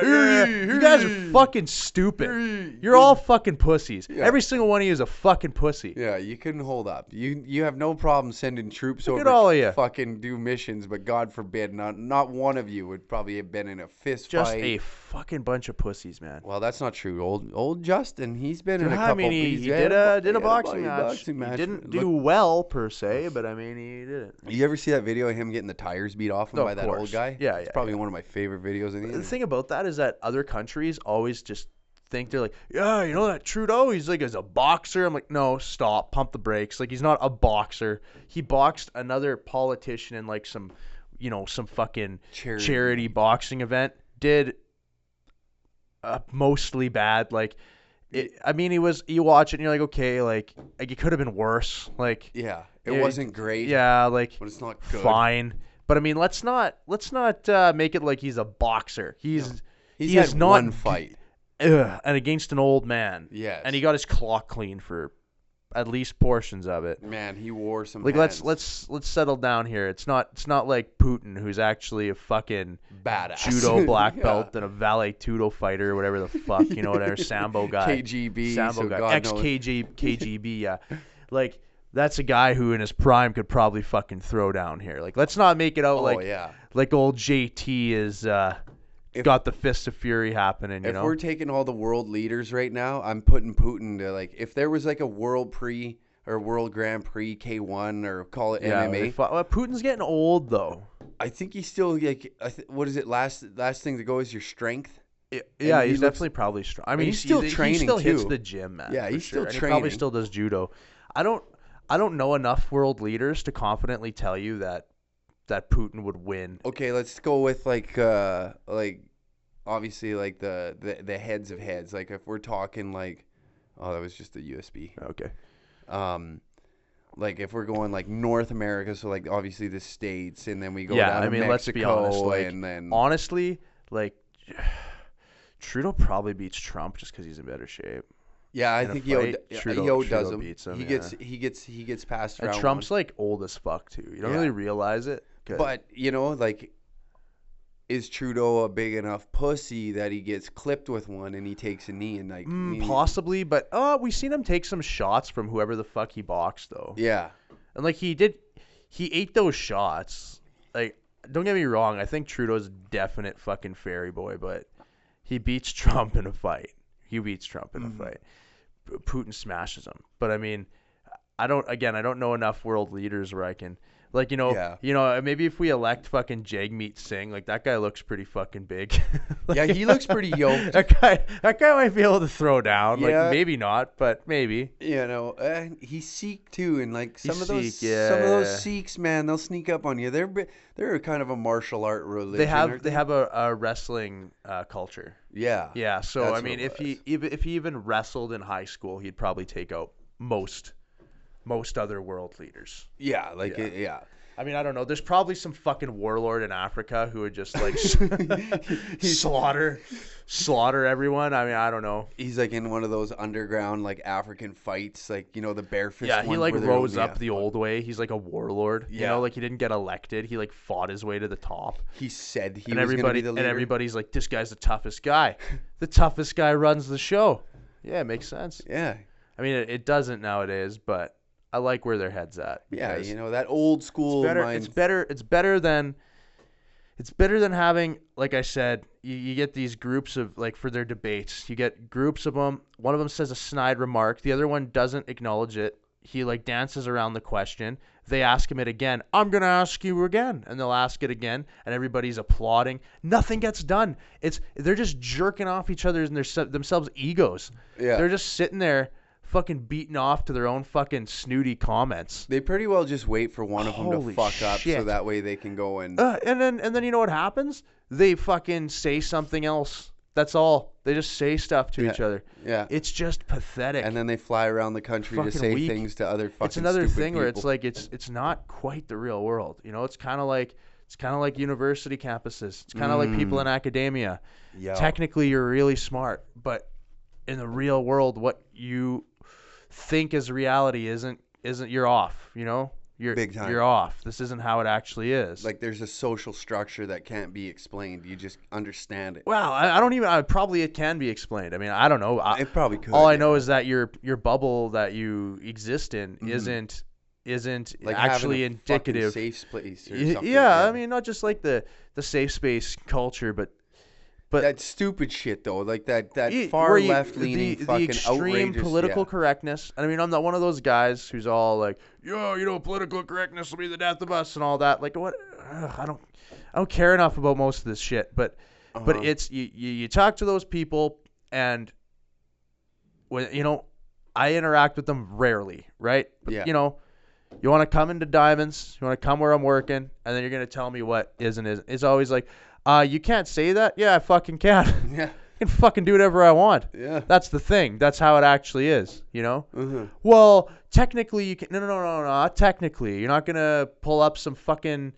You guys are fucking stupid. You're all fucking pussies. Yeah. Every single one of you is a fucking pussy. Yeah, you couldn't hold up. You have no problem sending troops Look over at all of you. fucking do missions, but God forbid, not one of you would probably have been in a fist Just fight. a fucking bunch of pussies, man. Well, that's not true. Old Justin, he's been in a couple. I mean, he did a boxing match. He didn't do well per se, but I mean, he did it. You ever see that video of him getting the tires beat off him by that old guy? Yeah, it's probably one of my favorite videos in the The thing about that is that other countries always just think they're like, yeah, you know that Trudeau, he's a boxer. I'm like, no, stop, pump the brakes. Like, he's not a boxer. He boxed another politician in like some fucking charity boxing event. Did mostly bad. Like, I mean, you watch it and you're like, okay, like it could have been worse. Like, yeah, it wasn't great. Yeah, like, but it's not good. Fine. But I mean, let's not make it like he's a boxer. He had is not one fight. And against an old man. Yes. And he got his clock clean for at least portions of it. Man, he wore some. Like, hands. let's settle down here. It's not like Putin, who's actually a fucking badass judo black belt and a vale-tudo fighter or whatever the fuck, whatever Sambo guy. KGB. Sambo so guy. God KGB, yeah. Like, that's a guy who in his prime could probably fucking throw down here. Like, let's not make it out like old JT is got the fist of fury happening, If we're taking all the world leaders right now, I'm putting Putin to, like, if there was like a world prix or world Grand Prix K1 or call it MMA. Putin's getting old though. I think he's still like, what is it? Last thing to go is your strength. Yeah, he's definitely probably strong. I mean, he's still training. He still hits too. the gym, man. Yeah, he's still and training. He probably still does judo. I don't know enough world leaders to confidently tell you that Putin would win. Okay, let's go with like obviously like the heads of heads. Like if we're talking like, oh, that was just a USB. Okay. Like if we're going like North America, so like obviously the States, and then we go yeah, down to Mexico, let's be honest. Like, and then honestly, like Trudeau probably beats Trump just because he's in better shape. Yeah, I think Yo does him. Beats him. He gets past round and Trump's one. like old as fuck too. You don't really realize it. But like, is Trudeau a big enough pussy that he gets clipped with one and he takes a knee and like possibly? But we seen him take some shots from whoever the fuck he boxed though. Yeah, and like he ate those shots. Like, don't get me wrong, I think Trudeau's a definite fucking fairy boy, but he beats Trump in a fight. Putin smashes him. But I mean, I don't know enough world leaders where I can, like, maybe if we elect fucking Jagmeet Singh, like, that guy looks pretty fucking big. Like, yeah, he looks pretty yoked. that guy might be able to throw down. Yeah. Like, maybe not, but maybe. He's Sikh too, and like some of those Sikhs, man, they'll sneak up on you. They're kind of a martial art religion. They have a wrestling culture. Yeah. Yeah. So I mean, if he even wrestled in high school, he'd probably take out most other world leaders. Yeah. Yeah. I mean, I don't know. There's probably some fucking warlord in Africa who would just like slaughter everyone. I mean, I don't know. He's like in one of those underground like African fights, like, the bare fist. Yeah, he like rose up the old way. He's like a warlord. Yeah. Like he didn't get elected. He like fought his way to the top. He said he and was going to be the leader. And everybody's like, this guy's the toughest guy. The toughest guy runs the show. Yeah, it makes sense. Yeah. I mean, it doesn't nowadays, but I like where their head's at. Yeah, that old school mind. It's better It's better than having, like I said, you get these groups of, like, for their debates, you get groups of them. One of them says a snide remark. The other one doesn't acknowledge it. He, like, dances around the question. They ask him it again. I'm going to ask you again. And they'll ask it again. And everybody's applauding. Nothing gets done. They're just jerking off each other's and themselves egos. Yeah. They're just sitting there fucking beating off to their own fucking snooty comments. They pretty well just wait for one of them to Holy fuck up so shit. that way they can go and... And then you know what happens? They fucking say something else. That's all. They just say stuff to each other. Yeah. It's just pathetic. And then they fly around the country to Fucking say weak. things to other fucking It's another stupid thing where it's people. like it's not quite the real world. You know, it's kind of like university campuses. It's kind of like people in academia. Yeah. Technically, you're really smart, but in the real world, what you think is reality isn't you're off. You know, Big time. You're off. This isn't how it actually is. Like there's a social structure that can't be explained. You just understand it. Well, I don't even. Probably it can be explained. I mean, I don't know. It probably could. All I know is that your bubble that you exist in isn't Like actually having a indicative. fucking safe space or Yeah, something. I mean, not just like the safe space culture, but that stupid shit though, like that where far you- left leaning the fucking extreme outrageous political correctness. And I mean, I'm not one of those guys who's all like, "Yo, you know, political correctness will be the death of us" and all that. Like, what? I don't care enough about most of this shit. But it's you talk to those people, and when I interact with them rarely, right? But, Yeah. You want to come into Diamonds, you want to come where I'm working, and then you're gonna tell me what is and isn't. It's always like, you can't say that. Yeah, I fucking can. Yeah. I can fucking do whatever I want. Yeah. That's the thing. That's how it actually is, you know? Mm-hmm. Well, technically you can no, not technically. You're not going to pull up some fucking,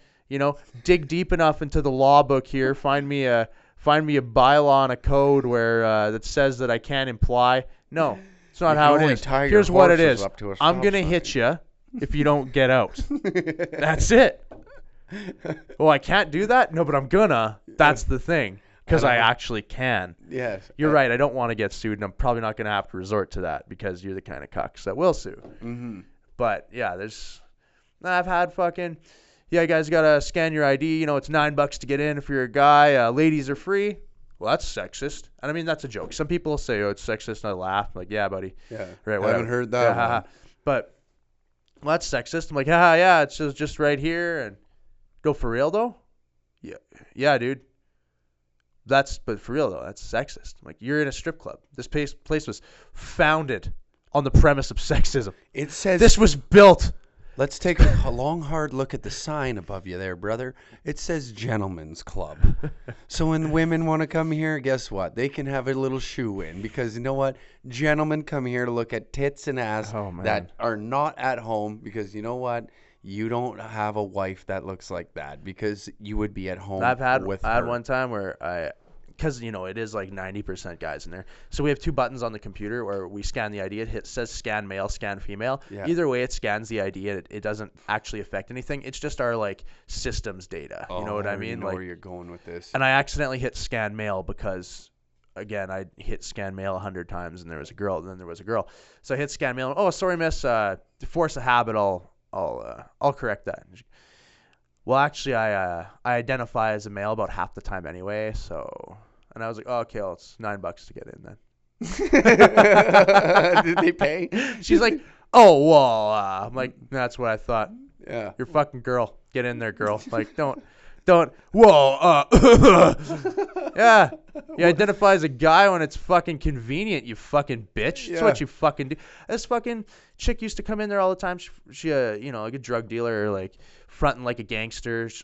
dig deep enough into the law book here, find me a bylaw and a code where that says that I can't imply. No. It's not how it is. Here's what it is. I'm going to hit you if you don't get out. That's it. Well, I can't do that? No, but I'm gonna. That's the thing. Because I actually can. Yes. You're right. I don't want to get sued, and I'm probably not going to have to resort to that because you're the kind of cucks that will sue. Mm-hmm. But, yeah, I've had fucking, you guys got to scan your ID. It's $9 to get in if you're a guy. Ladies are free. Well, that's sexist. And I mean, that's a joke. Some people say, oh, it's sexist, and I laugh. I'm like, yeah, buddy. Yeah. Right, I haven't heard that one. But, well, that's sexist. I'm like, yeah, it's just right here. And go, for real, though? Yeah, dude. But for real, though, that's sexist. I'm like, you're in a strip club. This place was founded on the premise of sexism. It says... This was built. Let's take a long, hard look at the sign above you there, brother. It says Gentlemen's Club. So when women want to come here, guess what? They can have a little shoe in because you know what? Gentlemen come here to look at tits and ass that are not at home because you know what? You don't have a wife that looks like that because you would be at home with her. I had one time where because it is like 90% guys in there. So we have two buttons on the computer where we scan the ID. It says scan male, scan female. Yeah. Either way, it scans the ID and it doesn't actually affect anything. It's just our like systems data. You know what I mean? I know where you're going with this. And I accidentally hit scan male because, again, I hit scan male 100 times and there was a girl. And then there was a girl. So I hit scan male. Oh, sorry, miss. Force of habit. I'll correct that. Well, actually, I identify as a male about half the time anyway. So. And I was like, oh, okay, well, it's $9 to get in then. Did they pay? She's like, oh, well, I'm like, that's what I thought. Yeah. You're fucking girl. Get in there, girl. Like, don't, whoa, yeah. You identify as a guy when it's fucking convenient, you fucking bitch. That's what you fucking do. This fucking chick used to come in there all the time. She like a drug dealer, like fronting like a gangster. She's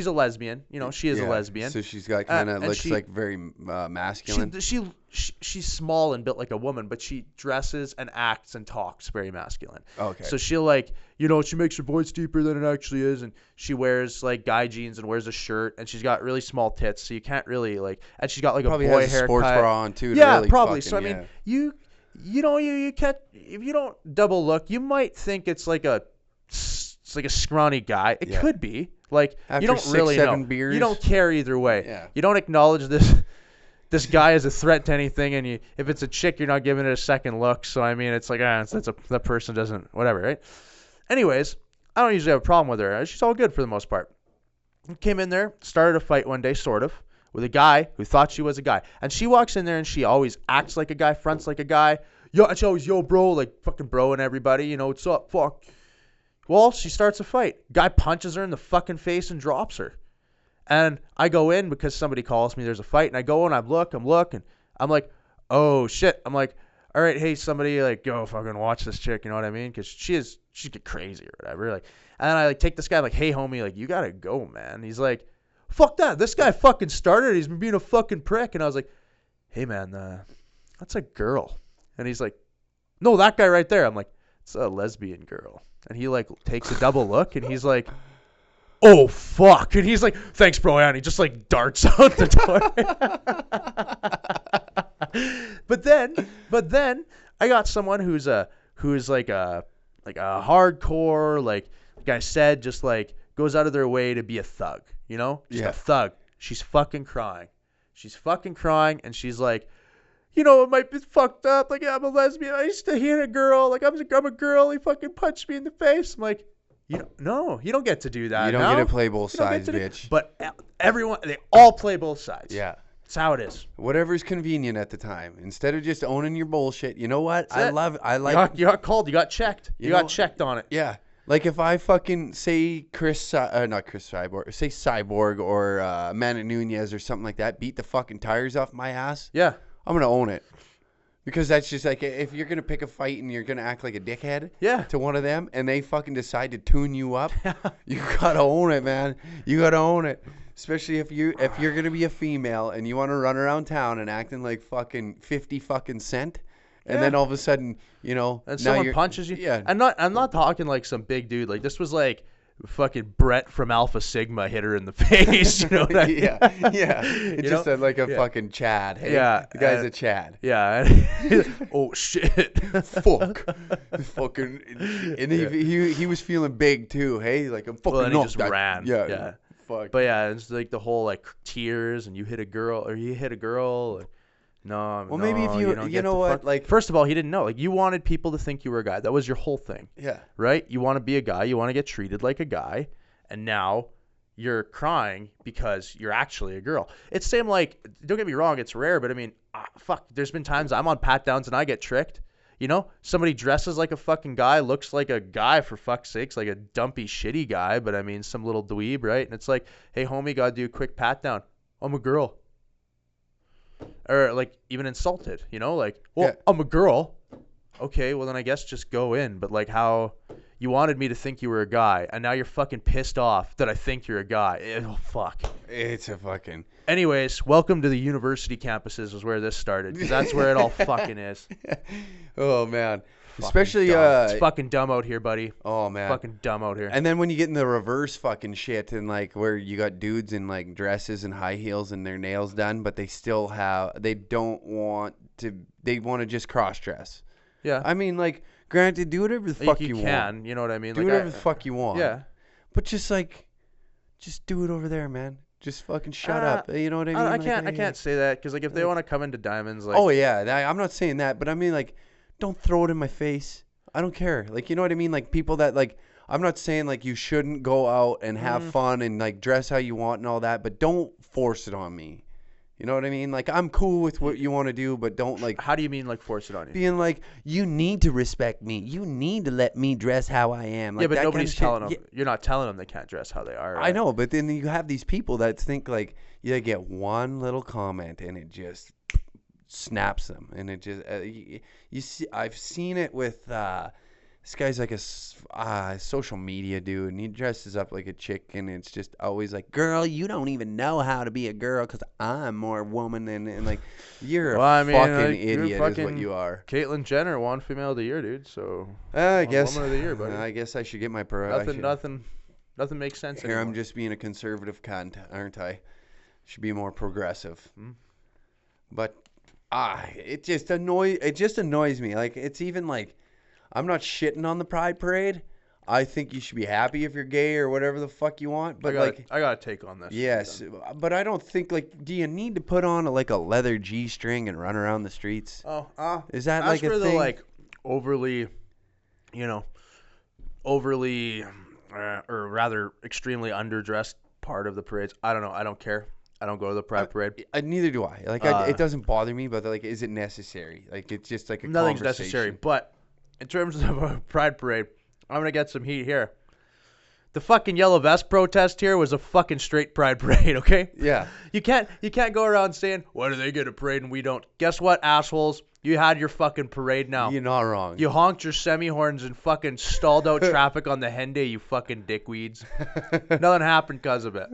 a lesbian. She is a lesbian. So she's got kind of looks like very masculine. She's small and built like a woman, but she dresses and acts and talks very masculine. Okay. So she'll she makes her voice deeper than it actually is, and she wears like guy jeans and wears a shirt, and she's got really small tits, so you can't really and she's got like probably a boy has haircut. Sports bra on too. Yeah, really probably. Fucking, so I mean, you catch if you don't double look, you might think it's like a scrawny guy. It could be. Like after you don't 6, really 7 know. beers. You don't care either way. Yeah. You don't acknowledge this guy as a threat to anything, and if it's a chick, you're not giving it a second look. So I mean, it's like that person doesn't whatever, right? Anyways, I don't usually have a problem with her. She's all good for the most part. came in there, started a fight one day, sort of, with a guy who thought she was a guy. And she walks in there and she always acts like a guy, fronts like a guy. Yo, and she always, yo, bro, like fucking bro and everybody, you know, what's up, fuck. Well, she starts a fight. Guy punches her in the fucking face and drops her. And I go in because somebody calls me, there's a fight. And I go and I'm looking. I'm like, oh shit. I'm like, all right, hey, somebody like go fucking watch this chick, you know what I mean? Because she's get crazy or whatever. Like, and then I like take this guy, I'm like, hey homie, like you gotta go, man. He's like, fuck that. This guy fucking started. He's been being a fucking prick. And I was like, hey man, that's a girl. And he's like, no, that guy right there. I'm like, it's a lesbian girl. And he like takes a double look and he's like, oh fuck. And he's like, thanks bro. And he just like darts out the door. But then I got someone who's like a hardcore, like I said, just like goes out of their way to be a thug, you know? Just a thug. She's fucking crying. And she's like, you know, it might be fucked up. Like, yeah, I'm a lesbian. I used to hit a girl. Like, I'm a girl. He fucking punched me in the face. I'm like, you don't get to do that. You don't get to play both sides, bitch. But everyone, they all play both sides. Yeah. That's how it is. Whatever's convenient at the time. Instead of just owning your bullshit. You know what? I like. You got called. You got checked. You got checked on it. Yeah. Like if I fucking say not Chris Cyborg, say Cyborg or Amanda Nunez or something like that, beat the fucking tires off my ass. Yeah. I'm going to own it. Because that's just like, if you're going to pick a fight and you're going to act like a dickhead to one of them and they fucking decide to tune you up, you got to own it, man. You got to own it. Especially if you're going to be a female and you want to run around town and acting like fucking 50 fucking cent. And then all of a sudden, you know. And someone punches you. Yeah. I'm not talking like some big dude. Like this was like fucking Brett from Alpha Sigma hit her in the face. You know what I mean? Yeah. It just said like a fucking Chad. Hey, the guy's a Chad. Yeah. Oh shit. Fuck. Fucking. And he was feeling big too. Hey, like I'm fucking. Well, and he just ran. Yeah. Fuck. But yeah, it's like the whole like tears and you hit a girl or he hit a girl. No. Well, maybe if you know what, like, first of all, he didn't know. Like, you wanted people to think you were a guy. That was your whole thing. Yeah. Right? You want to be a guy. You want to get treated like a guy. And now you're crying because you're actually a girl. It's same like, don't get me wrong, it's rare, but I mean, fuck, there's been times I'm on pat downs and I get tricked. You know, somebody dresses like a fucking guy, looks like a guy for fuck's sakes, like a dumpy, shitty guy, but I mean, some little dweeb, right? And it's like, hey, homie, gotta do a quick pat down. I'm a girl. Or like even insulted, you know, like, well, I'm a girl. Okay, well then I guess just go in. But like how you wanted me to think you were a guy, and now you're fucking pissed off that I think you're a guy. Oh fuck. It's a fucking. Anyways, welcome to the university campuses is where this started, because that's where it all fucking is. Oh man. Fucking especially dumb. It's fucking dumb out here, buddy. Oh man, fucking dumb out here. And then when you get in the reverse fucking shit and like where you got dudes in like dresses and high heels and their nails done, but they want to just cross dress. Yeah. I mean, like, granted, do whatever the fuck you want. You know what I mean? Do whatever the fuck you want. Yeah. But just do it over there, man. Just fucking shut up. You know what I mean? I can't say that because like if they want to come into diamonds, like. Oh yeah, I'm not saying that, but I mean like. Don't throw it in my face. I don't care. Like, you know what I mean? Like, people that, like, I'm not saying, like, you shouldn't go out and have fun and, like, dress how you want and all that, but don't force it on me. You know what I mean? Like, I'm cool with what you want to do, but don't, like... How do you mean, like, force it on you? Being like, you need to respect me. You need to let me dress how I am. Like, yeah, but nobody's telling them. Yeah. You're not telling them they can't dress how they are, right? I know, but then you have these people that think, like, you get one little comment and it just... snaps them, and it just you see. I've seen it with this guy's like a social media dude, and he dresses up like a chick, and it's just always like, "Girl, you don't even know how to be a girl because I'm more woman," and like you're fucking idiot, is what you are. Caitlyn Jenner won Female of the Year, dude. So I guess Woman of the Year, buddy. I guess I should get my Nothing makes sense here. Anymore. I'm just being a conservative cunt, aren't I? Should be more progressive, but. It just annoys me. Like, it's even like, I'm not shitting on the Pride Parade. I think you should be happy if you're gay or whatever the fuck you want. But I got a take on this. Yes, but I don't think, like, do you need to put on a leather G-string and run around the streets? Is that like a thing? As for the like overly, or rather extremely underdressed part of the parades. I don't know. I don't care. I don't go to the pride parade. Neither do I. Like, it doesn't bother me, but like, is it necessary? Like, it's just like a Nothing's conversation. necessary. But in terms of a pride parade, I'm gonna get some heat here. The fucking yellow vest protest here was a fucking straight pride parade. Okay. Yeah. You can't go around saying, why do they get a parade and we don't? Guess what, assholes? You had your fucking parade now. You're not wrong. You honked your semi-horns and fucking stalled out traffic on the Henday, you fucking dickweeds. Nothing happened because of it.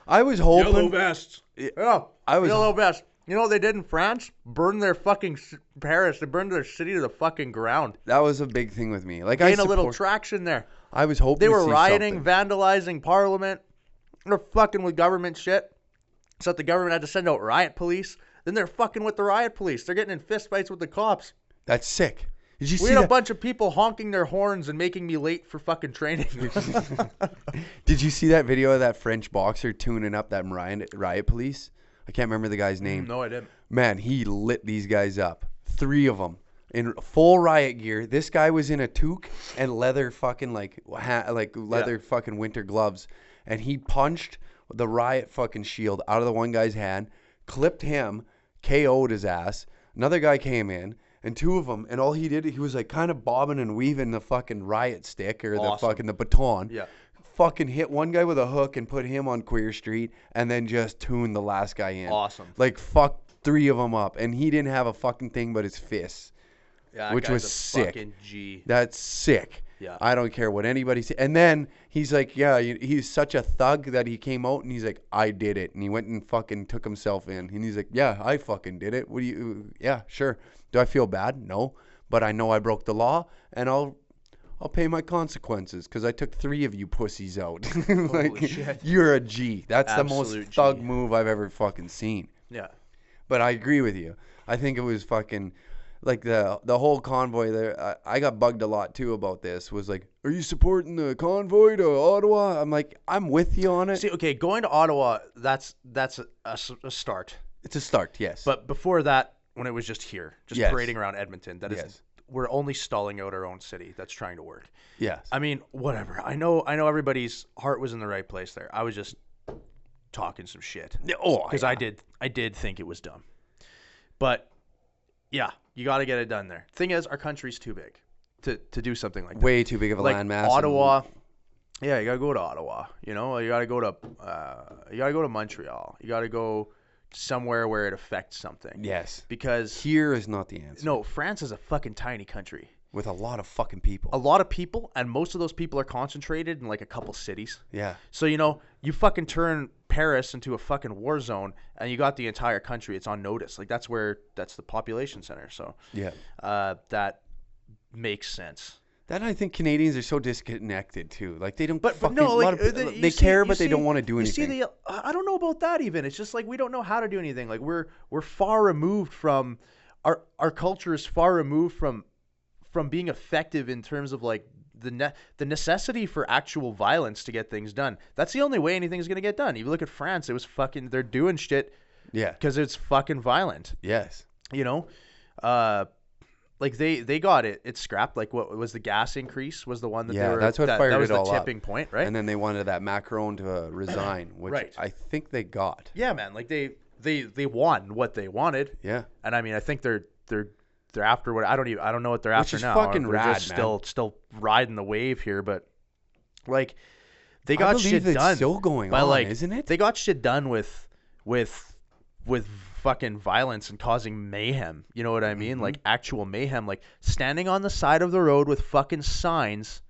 I was hoping. Yellow vests. Yeah, yellow vests. You know what they did in France? Burned their fucking Paris. They burned their city to the fucking ground. That was a big thing with me. Like, Gained a little traction there. I was hoping they to were see rioting, something. vandalizing Parliament. They're fucking with government shit. So that the government had to send out riot police. Then they're fucking with the riot police. They're getting in fistfights with the cops. That's sick. Did you We see had that? a bunch of people honking their horns and making me late for fucking training. Did you see that video of that French boxer tuning up that riot police? I can't remember the guy's name. No, I didn't. Man, he lit these guys up. 3 of them in full riot gear. This guy was in a toque and leather fucking leather fucking winter gloves, and he punched the riot fucking shield out of the one guy's hand, clipped him, KO'd his ass. Another guy came in, and 2 of them, and all he did, he was like kind of bobbing and weaving the fucking riot stick or the baton. Yeah. Fucking hit one guy with a hook and put him on Queer Street, and then just tuned the last guy in. Awesome. Like, fuck 3 of them up, and he didn't have a fucking thing but his fists. Yeah, which that was guy's a sick. Fucking G. That's sick. Yeah. I don't care what anybody says. And then he's like, yeah, he's such a thug that he came out and he's like, I did it. And he went and fucking took himself in. And he's like, yeah, I fucking did it. What do you? Yeah, sure. Do I feel bad? No. But I know I broke the law, and I'll pay my consequences because I took 3 of you pussies out. Like, Holy shit. You're a G. That's the Absolute most thug G. move I've ever fucking seen. Yeah. But I agree with you. I think it was fucking like the whole convoy there. I got bugged a lot too about this. Was like, are you supporting the convoy to Ottawa? I'm like, I'm with you on it. See, okay, going to Ottawa, that's a start. It's a start, yes. But before that, when it was just here, just Yes. parading around Edmonton, that is, Yes. we're only stalling out our own city. That's trying to work. yes. I mean, whatever. I know everybody's heart was in the right place there. I was just talking some shit because I did think it was dumb. But yeah, you got to get it done there. Thing is, our country's too big to do something like that. Way too big of a Like landmass. and- Ottawa. Yeah, you gotta go to Ottawa. You know, you gotta go to Montreal. You gotta go somewhere where it affects something. Yes. Because Here is not the answer. no, France is a fucking tiny country. With a lot of fucking people. A lot of people, and most of those people are concentrated in like a couple cities. Yeah. So, you know, you fucking turn Paris into a fucking war zone, and you got the entire country. It's on notice. Like, that's the population center. So, Yeah. that makes sense. That I think Canadians are so disconnected too. like they don't. But fucking, no, a lot like, of, you they see- care, you but they see- don't want to do you anything. see I don't know about that even. It's just like we don't know how to do anything. Like we're far removed from our culture is far removed from being effective in terms of like the necessity for actual violence to get things done. That's the only way anything's gonna get done. If you look at France, it was fucking they're doing shit Yeah. because it's fucking violent. Yes. You know, like they got it. It's scrapped. Like what was the gas increase was the one that Yeah, they were. that's what fired that was it all the up. tipping point, right? And then they wanted that Macron to resign, which Right. I think they got. Yeah, man. Like they won what they wanted, Yeah. and I mean I think they're after what I don't know what they're Which after is now. fucking They're rad, just man. still riding the wave here, but like they I got believe shit it's done. still going by, on, like, isn't it? They got shit done with fucking violence and causing mayhem. You know what I mean? Mm-hmm. Like actual mayhem, like standing on the side of the road with fucking signs,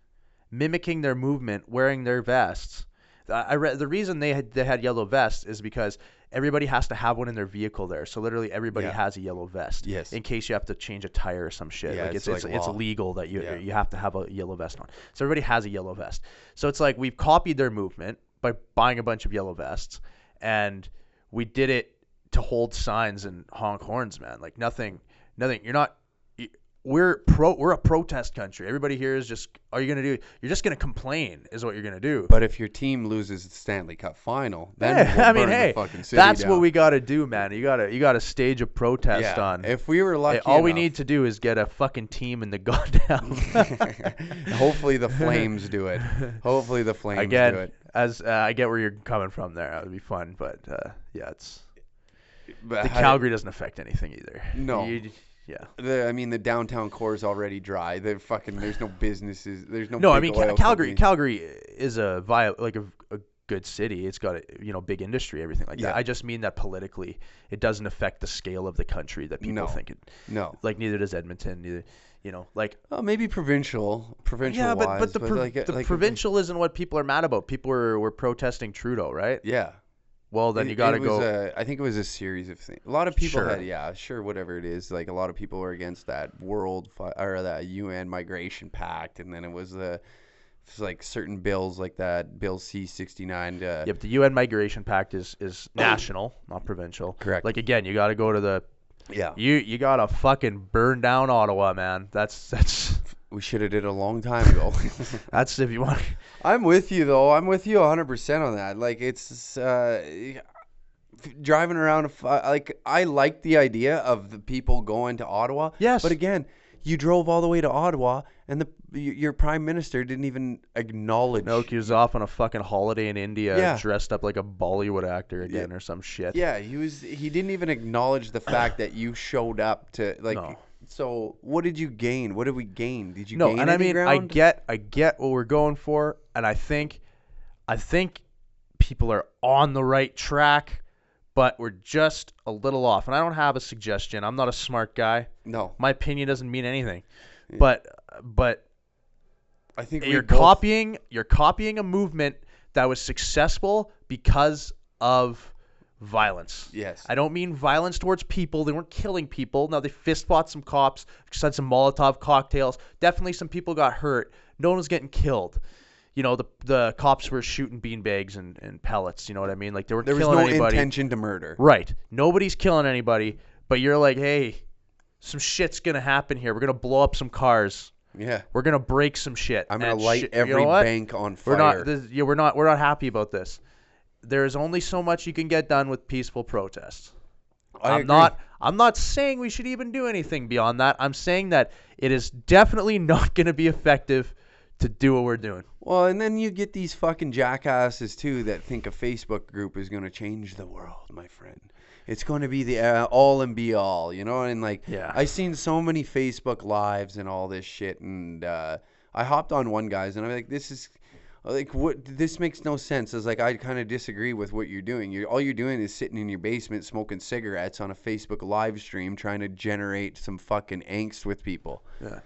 mimicking their movement, wearing their vests. I read the reason they had yellow vests is because everybody has to have one in their vehicle there. So literally everybody Yeah. has a yellow vest. Yes. In case you have to change a tire or some shit. Yeah, like it's it's like law. legal that you Yeah. you have to have a yellow vest on. So everybody has a yellow vest. So it's like we've copied their movement by buying a bunch of yellow vests, and we did it to hold signs and honk horns, man. Like nothing. You're not. we're a protest country. Everybody here is just, are you going to do? You're just going to complain is what you're going to do. But if your team loses the Stanley Cup final, then we'll burn the fucking city that's down. what we got to do, man. You got to stage a protest on. If we were lucky all we need to do is get a fucking team in the goddamn. Hopefully the Flames do it. Hopefully the Flames do it. As I get where you're coming from there. That would be fun, but it's But the Calgary doesn't affect anything either. No. Yeah. The downtown core is already dry. There's no businesses. There's no. No, I big mean oil Calgary. companies. Calgary is a good city. It's got a big industry, everything like that. I just mean that politically, it doesn't affect the scale of the country that people think it. No. Like neither does Edmonton. Neither. Maybe provincial. Yeah, but wise, the provincial isn't what people are mad about. People were protesting Trudeau, right? Yeah. Well, then you got to go. I think it was a series of things. A lot of people Sure. whatever it is. Like a lot of people were against that that UN migration pact, and then it was like certain bills like that, Bill C-69. Yeah, but the UN migration pact is national, not provincial. Correct. Like again, you got to go to the. Yeah. You got to fucking burn down Ottawa, man. That's. We should have did a long time ago. That's if you want. I'm with you though. I'm with you 100% on that. Like it's driving around. I like the idea of the people going to Ottawa. Yes. But again, you drove all the way to Ottawa, and your prime minister didn't even acknowledge. No, he was off on a fucking holiday in India, Yeah. dressed up like a Bollywood actor again or some shit. Yeah, he didn't even acknowledge the fact that you showed up to like. No. So what did you gain? What did we gain? Did you No, gain and any I mean, ground? I get what we're going for, and I think people are on the right track, but we're just a little off. And I don't have a suggestion. I'm not a smart guy. No. My opinion doesn't mean anything. But I think you're copying a movement that was successful because of violence. Yes. I don't mean violence towards people. They weren't killing people. Now they fist fought some cops, just had some Molotov cocktails. Definitely some people got hurt. No one was getting killed. The cops were shooting beanbags and pellets. You know what I mean? Like there was no anybody. intention to murder. Right. Nobody's killing anybody. But you're like, hey, some shit's gonna happen here. We're gonna blow up some cars. Yeah. We're gonna break some shit. I'm gonna light you every know what? bank on fire. We're not happy about this. There's only so much you can get done with peaceful protests. I'm not saying we should even do anything beyond that. I'm saying that it is definitely not going to be effective to do what we're doing. Well, and then you get these fucking jackasses too that think a Facebook group is going to change the world, my friend. It's going to be the all and be all, and like I've seen so many Facebook lives and all this shit, and I hopped on one guy's and I'm like, this is like, what? This makes no sense. It's like, I kind of disagree with what you're doing. All you're doing is sitting in your basement smoking cigarettes on a Facebook live stream trying to generate some fucking angst with people. Yeah.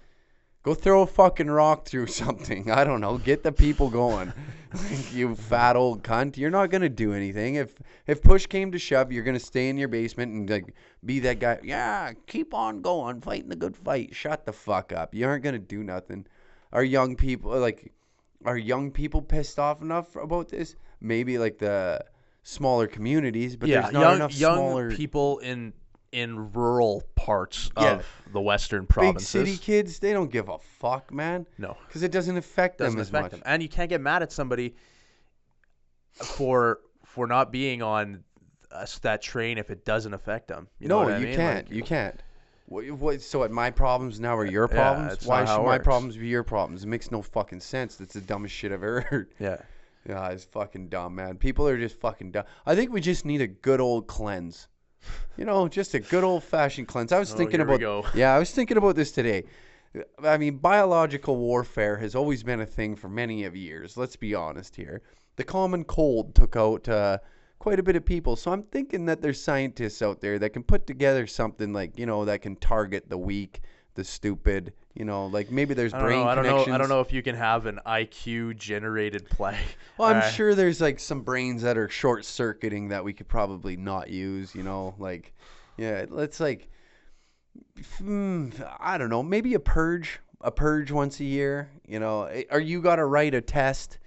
Go throw a fucking rock through something. I don't know. Get the people going. Like, you fat old cunt. You're not going to do anything. If push came to shove, you're going to stay in your basement and like be that guy. Yeah, keep on going. Fighting the good fight. Shut the fuck up. You aren't going to do nothing. Are young people pissed off enough about this? Maybe like the smaller communities, but there's not enough smaller people in rural parts of the western provinces. Big city kids, they don't give a fuck, man. No, because it doesn't affect them as much. And you can't get mad at somebody for not being on that train if it doesn't affect them. You know what I mean? Can't. You can't. What? So my problems now are your problems? Yeah, why should my problems be your problems? It makes no fucking sense. That's the dumbest shit I've ever heard. Yeah. Yeah, it's fucking dumb, man. People are just fucking dumb. I think we just need a good old cleanse. Just a good old fashioned cleanse. I was thinking about. Yeah, I was thinking about this today. I mean, biological warfare has always been a thing for many of years. Let's be honest here. The common cold took out quite a bit of people. So I'm thinking that there's scientists out there that can put together something like, that can target the weak, the stupid, like maybe there's brain connections. I don't know if you can have an IQ generated play. Well, I'm sure there's like some brains that are short circuiting that we could probably not use, let's like, I don't know, maybe a purge once a year, or you got to write a test.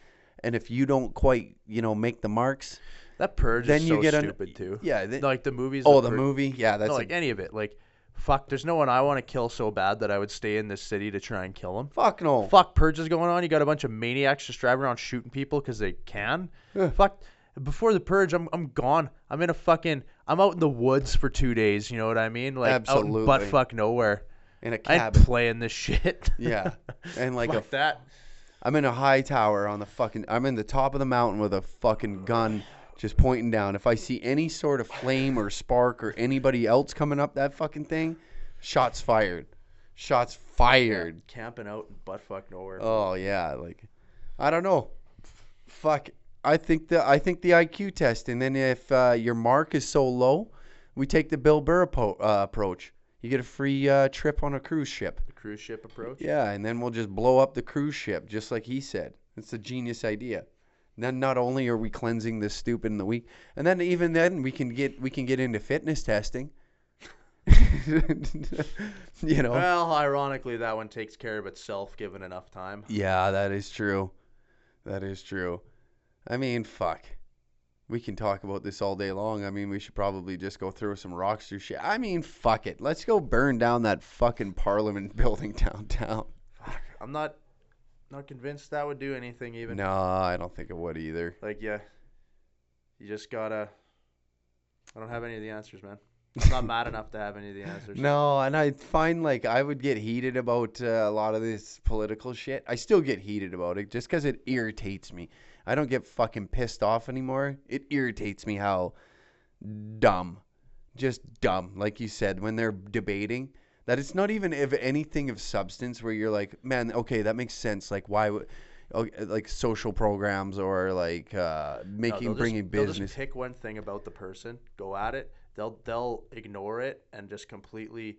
And if you don't quite, make the marks, that purge then is you so get stupid too. Yeah, like the movies. Oh, the movie. Yeah, that's like any of it. Like Fuck, there's no one I want to kill so bad that I would stay in this city to try and kill him. Fuck no. Fuck, purges going on. You got a bunch of maniacs just driving around shooting people because they can. Fuck. Before the purge, I'm gone. I'm out in the woods for 2 days. You know what I mean? Like Absolutely. out in buttfuck nowhere. In a I ain't cabin. playing this shit. Yeah. And like Fuck that. I'm in a high tower I'm in the top of the mountain with a fucking gun just pointing down. If I see any sort of flame or spark or anybody else coming up that fucking thing, shots fired. Shots fired. Camping out in buttfuck nowhere. Oh yeah, like I don't know. Fuck. I think the IQ test, and then if your mark is so low, we take the Bill Burr approach. You get a free trip on a cruise ship. The cruise ship approach? Yeah, and then we'll just blow up the cruise ship, just like he said. It's a genius idea. Then not only are we cleansing this stupid in the week, and then even then we can get into fitness testing. You know. Well, ironically, that one takes care of itself given enough time. Yeah, that is true. That is true. I mean, fuck. We can talk about this all day long. I mean, we should probably just go throw some rocks through shit. I mean, fuck it. Let's go burn down that fucking Parliament building downtown. Fuck. I'm not convinced that would do anything even. No, I don't think it would either. Like, yeah. You just gotta... I don't have any of the answers, man. I'm not mad enough to have any of the answers. No, and I find like I would get heated about a lot of this political shit. I still get heated about it just because it irritates me. I don't get fucking pissed off anymore. It irritates me how dumb, just dumb, like you said, when they're debating, that it's not even if anything of substance where you're like, man, okay, that makes sense. Like why would, like social programs or like bringing business. They'll just pick one thing about the person, go at it. They'll ignore it and just completely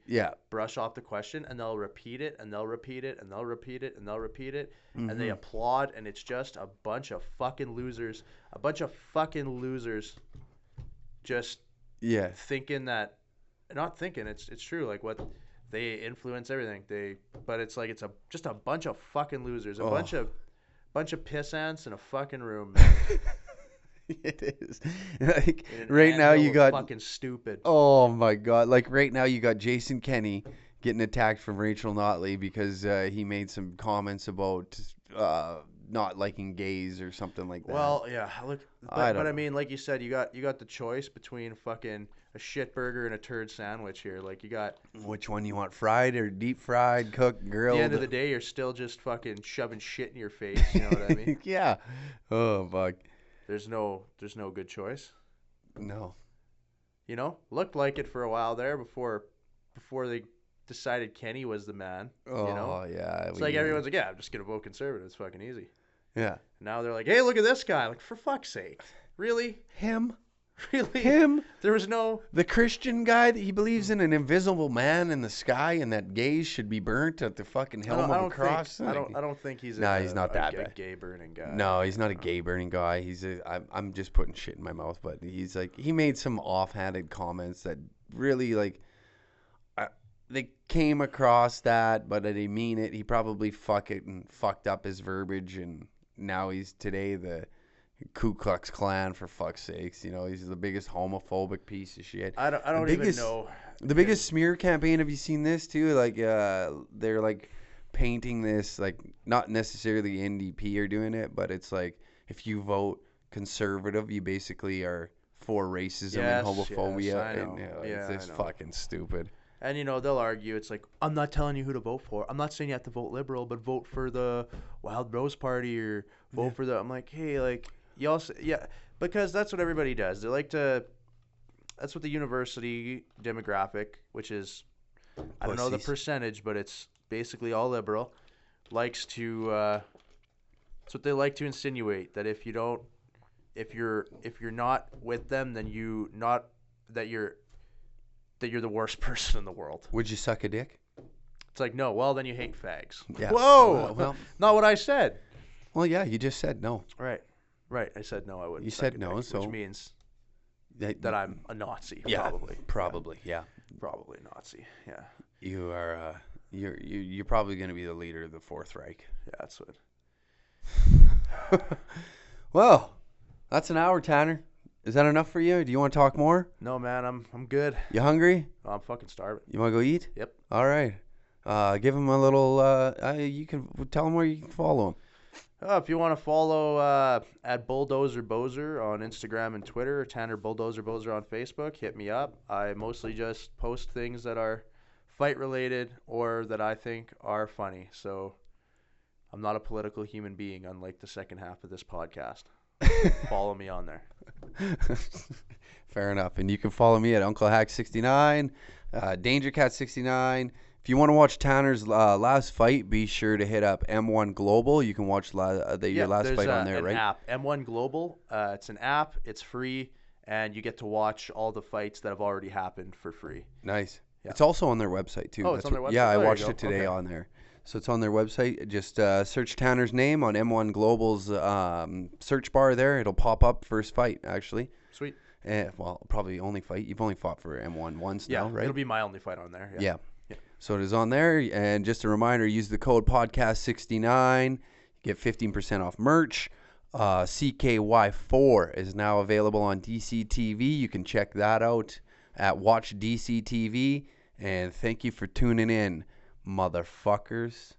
brush off the question, and they'll repeat it and they'll repeat it and they'll repeat it and they'll repeat it, and they applaud, and it's just a bunch of fucking losers, just thinking that, not thinking it's true, like what they influence everything, but it's like it's just a bunch of fucking losers, a bunch of piss ants in a fucking room, man. It is. Like right now you got fucking stupid. Oh my god. Like right now you got Jason Kenney getting attacked from Rachel Notley because he made some comments about not liking gays or something like that. Well, yeah, look, but I mean, like you said, you got the choice between fucking a shit burger and a turd sandwich here. Like you got which one you want, fried or deep fried, cooked, grilled? At the end of the day, you're still just fucking shoving shit in your face, you know what I mean? Yeah. Oh fuck. There's no good choice. No. You know, looked like it for a while there before they decided Kenny was the man. Oh, you know? Yeah. It's like everyone's like, yeah, I'm just gonna vote conservative. It's fucking easy. Yeah. Now they're like, hey, look at this guy. Like, for fuck's sake, really? Him? Really? Him? There was no... The Christian guy, he believes in an invisible man in the sky and that gays should be burnt at the fucking helm of a cross. I don't think he's he's not that a bad. Gay burning guy. No, he's not a gay burning guy. I'm just putting shit in my mouth, but he's like, he made some offhanded comments that really like, they came across that, but I didn't mean it. He probably fucked up his verbiage, and now he's today the Ku Klux Klan, for fuck's sakes. You know, he's the biggest homophobic piece of shit. I don't even know. The biggest smear campaign, have you seen this too? Like they're like painting this, like not necessarily NDP are doing it, but it's like if you vote conservative, you basically are for racism and homophobia. Yes, I know. And, it's just fucking stupid. And, you know, they'll argue, it's like, I'm not telling you who to vote for. I'm not saying you have to vote liberal, but vote for the Wild Rose Party or vote for the... I'm like, hey, like, you also... Yeah, because that's what everybody does. They like to... That's what the university demographic, which is... I don't know the percentage, but it's basically all liberal, likes to... That's what they like to insinuate, that if you don't... If you're not with them, then you're the worst person in the world. Would you suck a dick? It's like, no, well, then you hate fags. Yeah. Whoa! Well, not what I said. Well, yeah, you just said no. Right. I said no, I wouldn't. You suck said a no, dick, so... Which means that I'm a Nazi, yeah, probably. Probably, yeah. Probably a Nazi, yeah. You are, you're probably going to be the leader of the Fourth Reich. Yeah, that's what... Well, that's an hour, Tanner. Is that enough for you? Do you want to talk more? No, man, I'm good. You hungry? Oh, I'm fucking starving. You want to go eat? Yep. All right. Give him a little. You can tell him where you can follow him. If you want to follow at Bulldozer Boser on Instagram and Twitter, Tanner Bulldozer Boser on Facebook, hit me up. I mostly just post things that are fight related or that I think are funny. So I'm not a political human being, unlike the second half of this podcast. Follow me on there. Fair enough. And you can follow me at UncleHack69, DangerCat69. If you want to watch Tanner's last fight, be sure to hit up M1 Global. You can watch your last fight on there, an right? App, M1 Global. It's an app. It's free, and you get to watch all the fights that have already happened for free. Nice. Yeah. It's also on their website, too. Oh, it's on their website? Yeah, I Oh, there you watched go. it today Okay. on there. So it's on their website. Just search Tanner's name on M1 Global's search bar there. It'll pop up first fight, actually. Sweet. Well, probably only fight. You've only fought for M1 once Yeah, now, right? it'll be my only fight on there. Yeah. So it is on there. And just a reminder, use the code podcast69. Get 15% off merch. CKY4 is now available on DCTV. You can check that out at Watch DCTV. And thank you for tuning in, motherfuckers.